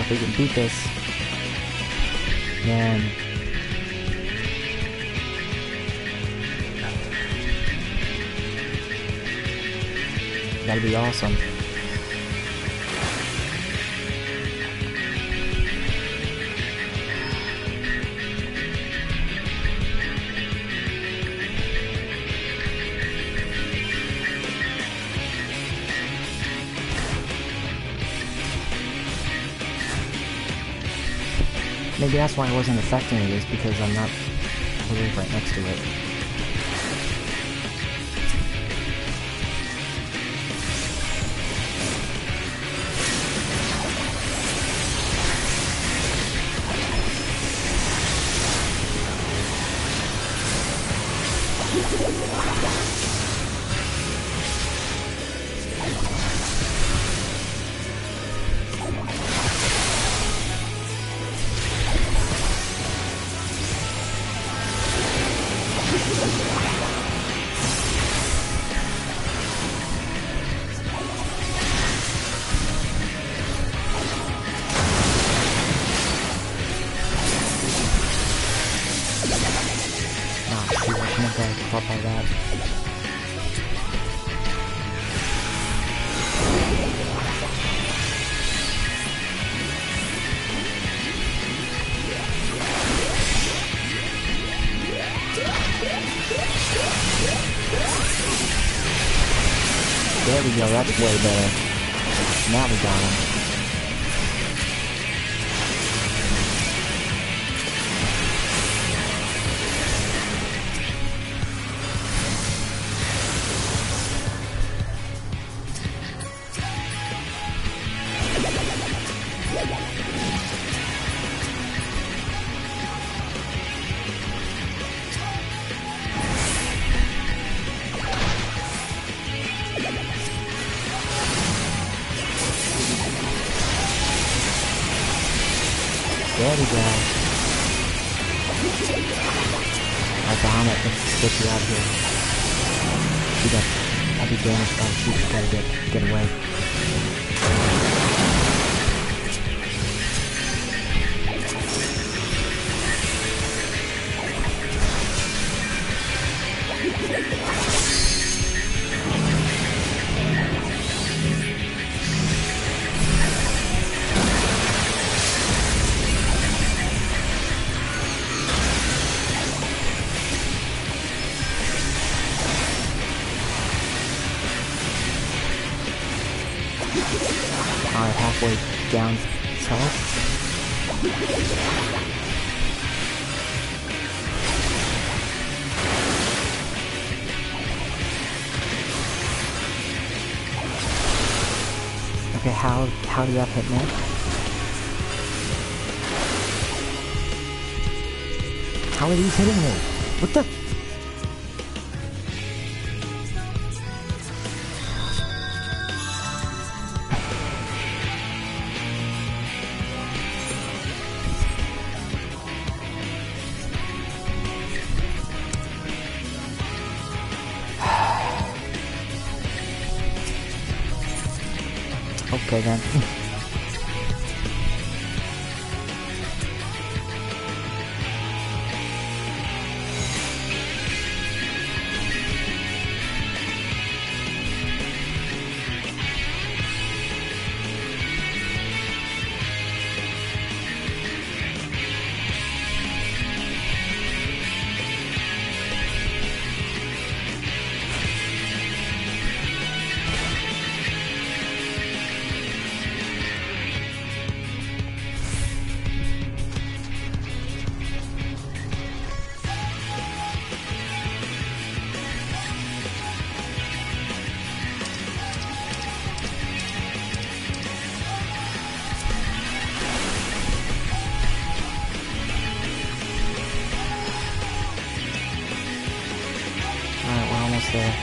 If we can beat this, man, that'd be awesome. Maybe that's why it wasn't affecting it, is because I'm not literally right next to it. There we go, that's way better. Now we got him. There we go. Alright, Bahamut, let's get you out of here. See that? I'll be damaged by the sheep. Gotta get away. Alright, halfway down south. Okay, how did that hit me? How are these hitting me? What the? Okay then. Alright, we're almost there.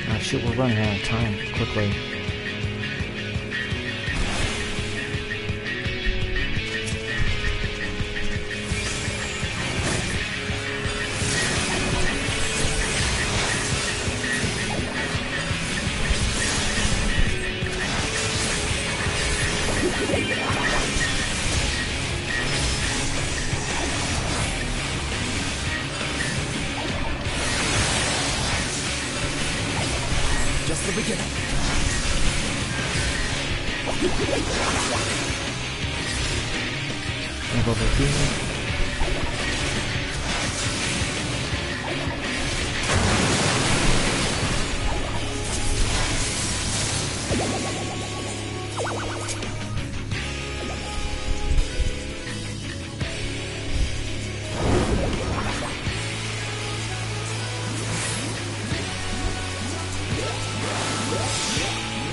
Oh shoot, we're running out of time quickly. Just the beginning. Move over here.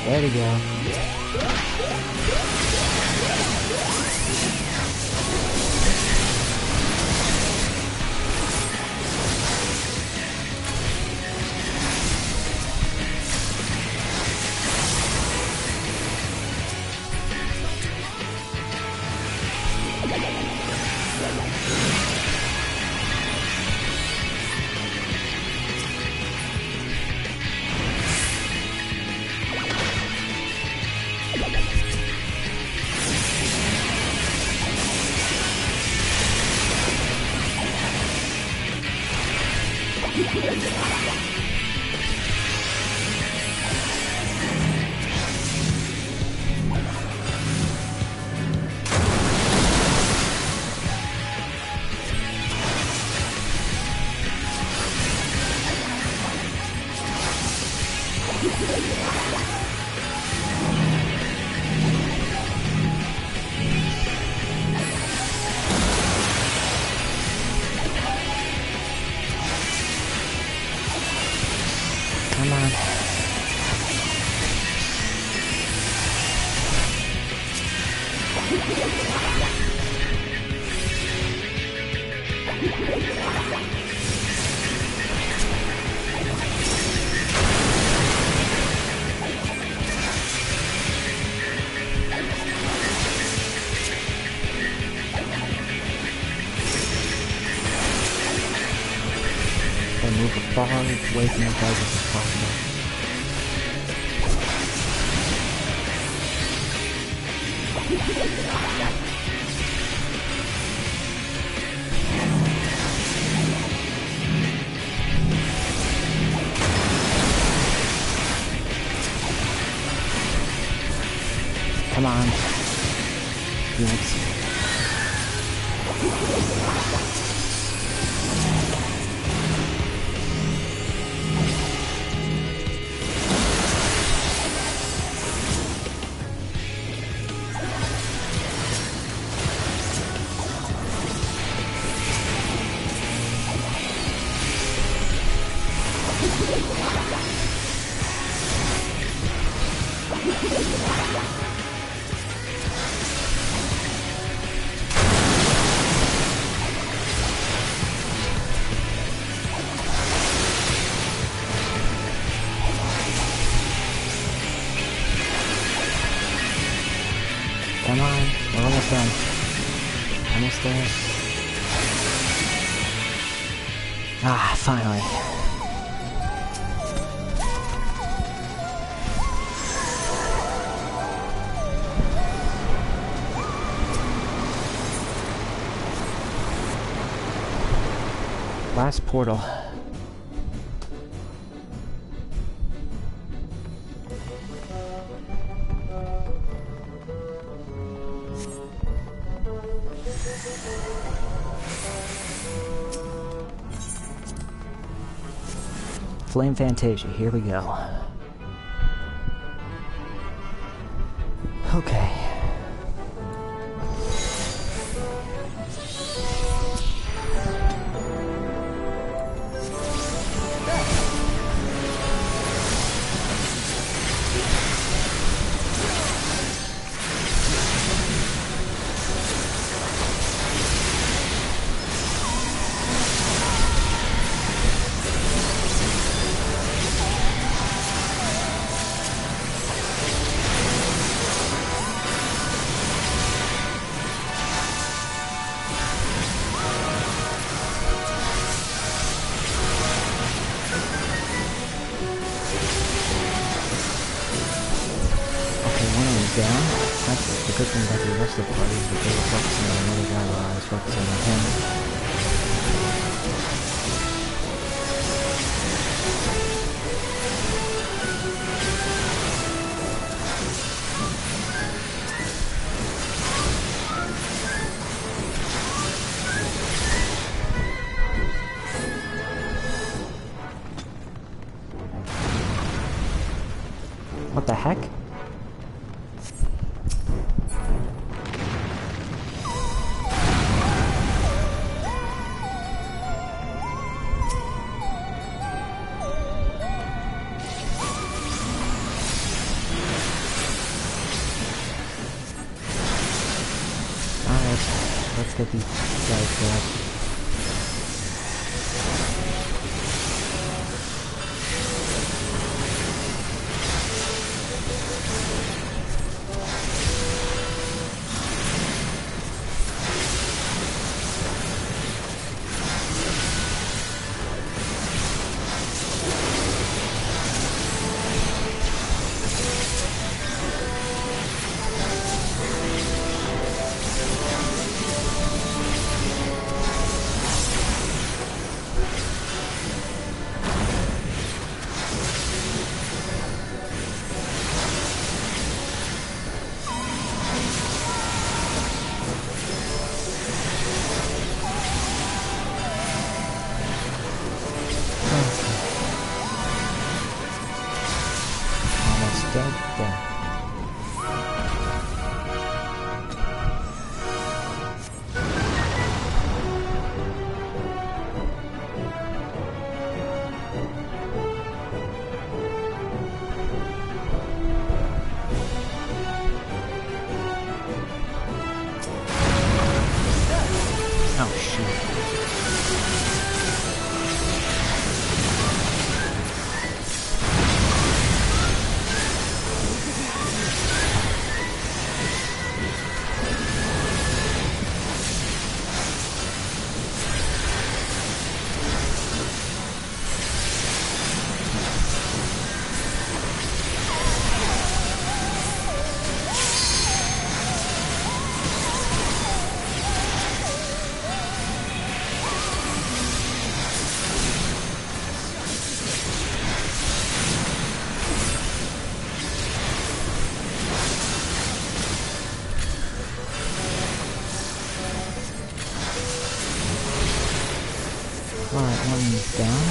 There we go. Come on. And move as far away from the guys as possible. Come on. Phoenix. Come on, we're almost done. Almost that. Ah, finally. Last portal. Flame Fantasia, here we go. Okay. Down. That's the good thing about the rest of the party is that they were focusing on another guy while I was focusing on him. What the heck? Let's get these guys back. Alright, one's down.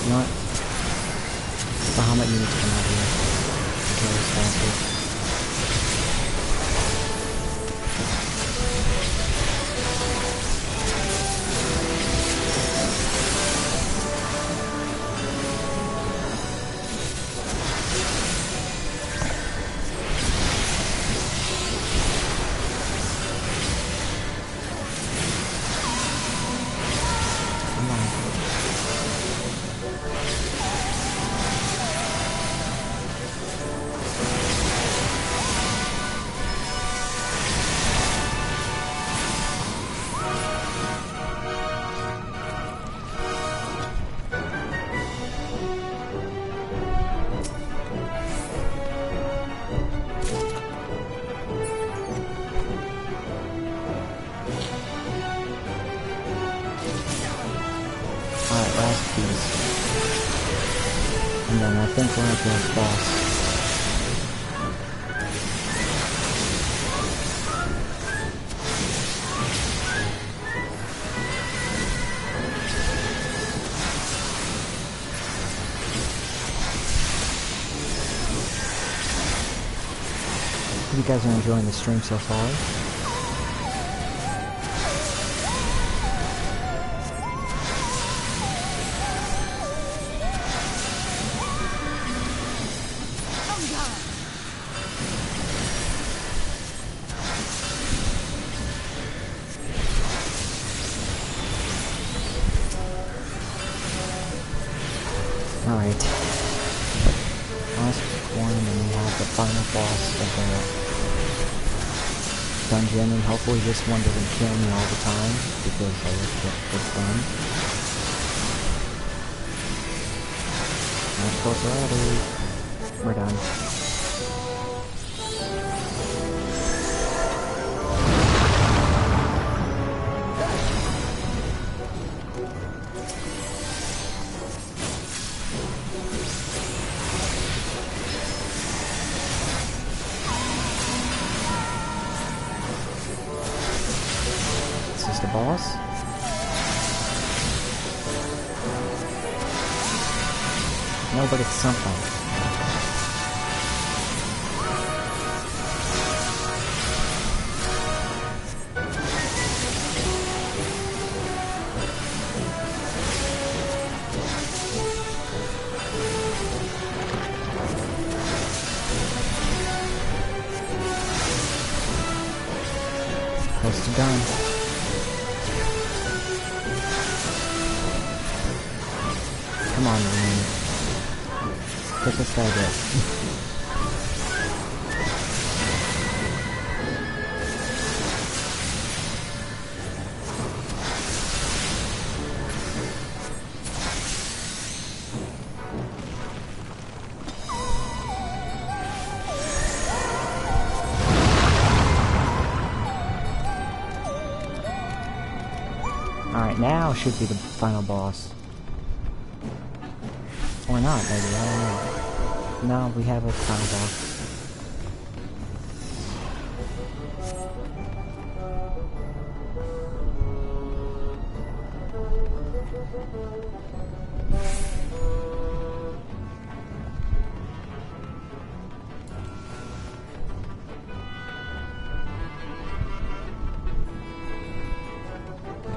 You know what? Bahamut, you need to come out here. Kill this bastard. last piece. And then I think we're at the boss. Hope you guys are enjoying the stream so far. Alright. Last one, and then we have the final boss of the dungeon, and hopefully this one doesn't kill me all the time, because I like it for fun. Not close already. We're done. The boss. No, but it's something. Close to done. Come on, man. Get this guy dead. Alright, now should be the final boss. Or not, maybe, I don't know. No, we have a final boss.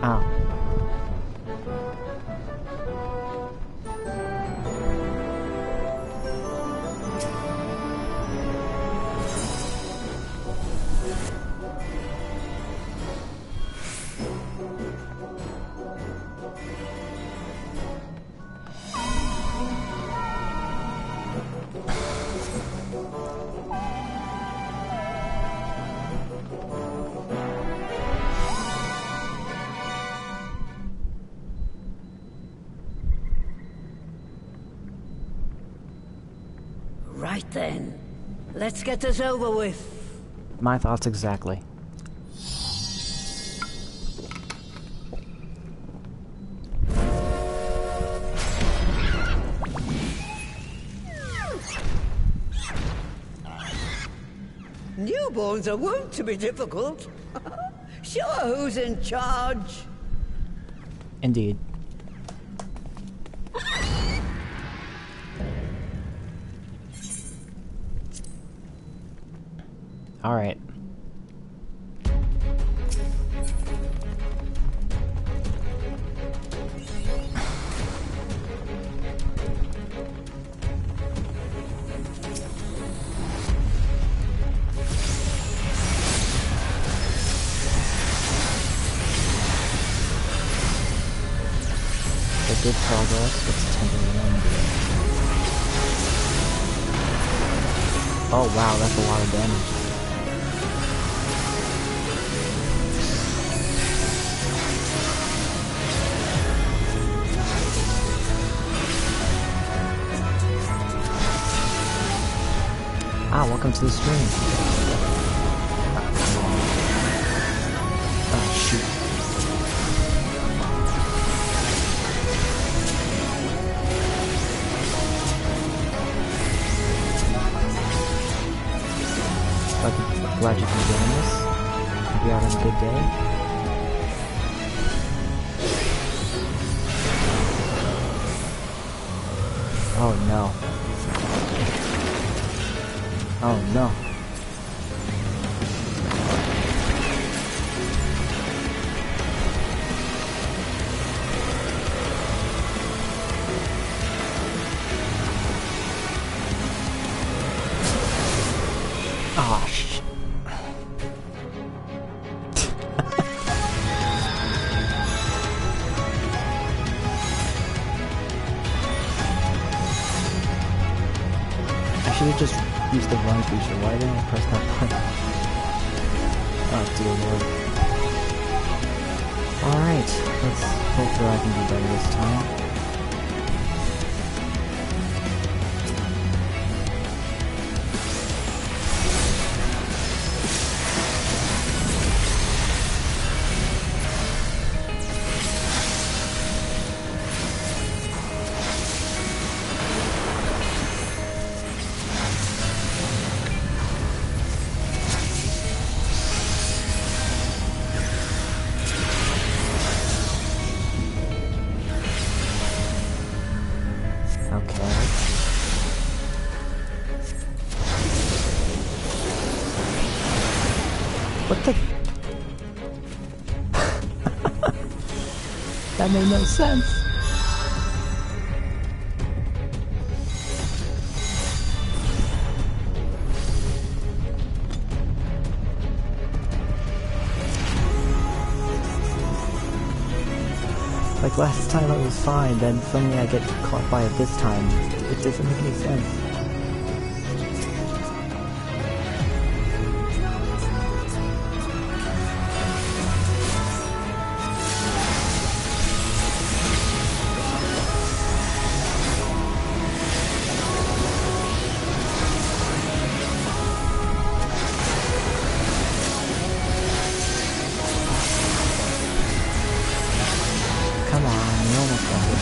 Ow. Right then. Let's get this over with. My thoughts exactly. Newborns are wont to be difficult. Sure, who's in charge? Indeed. Alright. Good progress. Let's temporarily undo it. Oh wow, that's a lot of damage. Ah, welcome to the stream. Oh shoot. glad you can join us. Hope you're having a good day. Oh no. Oh no. Ah, shit. I should have just used the run feature. Why didn't I press that button? Oh dear lord. Alright, let's hopefully I can do better this time. What the? That made no sense. Like last time I was fine, then suddenly I get caught by it this time. It doesn't make any sense. Come on, you almost got it.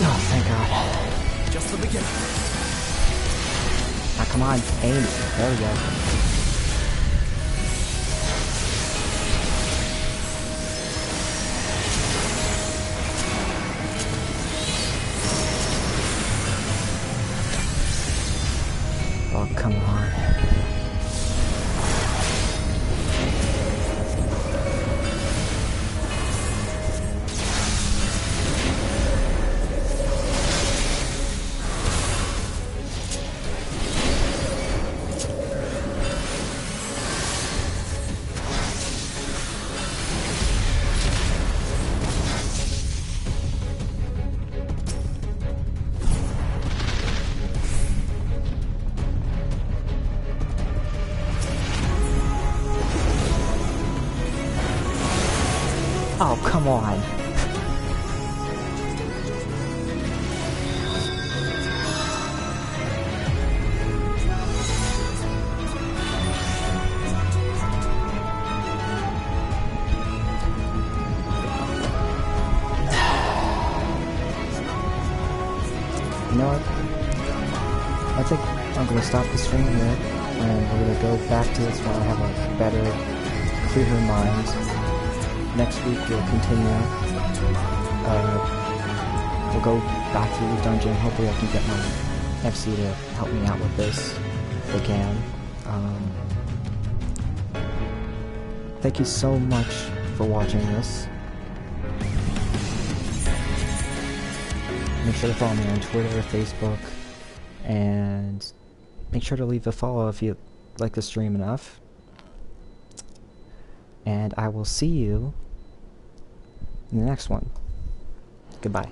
Oh, thank God. Just the beginning. Now, come on, aim. There we go. Oh, come on. Oh, come on. You know what? I think I'm gonna stop the stream here, and we're gonna go back to this when I have a better, clearer mind. Next week we'll continue. We'll go back to the dungeon. Hopefully I can get my FC to help me out with this, if they can. Thank you so much for watching this. Make sure to follow me on Twitter, Facebook, and make sure to leave a follow if you like the stream enough. And I will see you in the next one. Goodbye.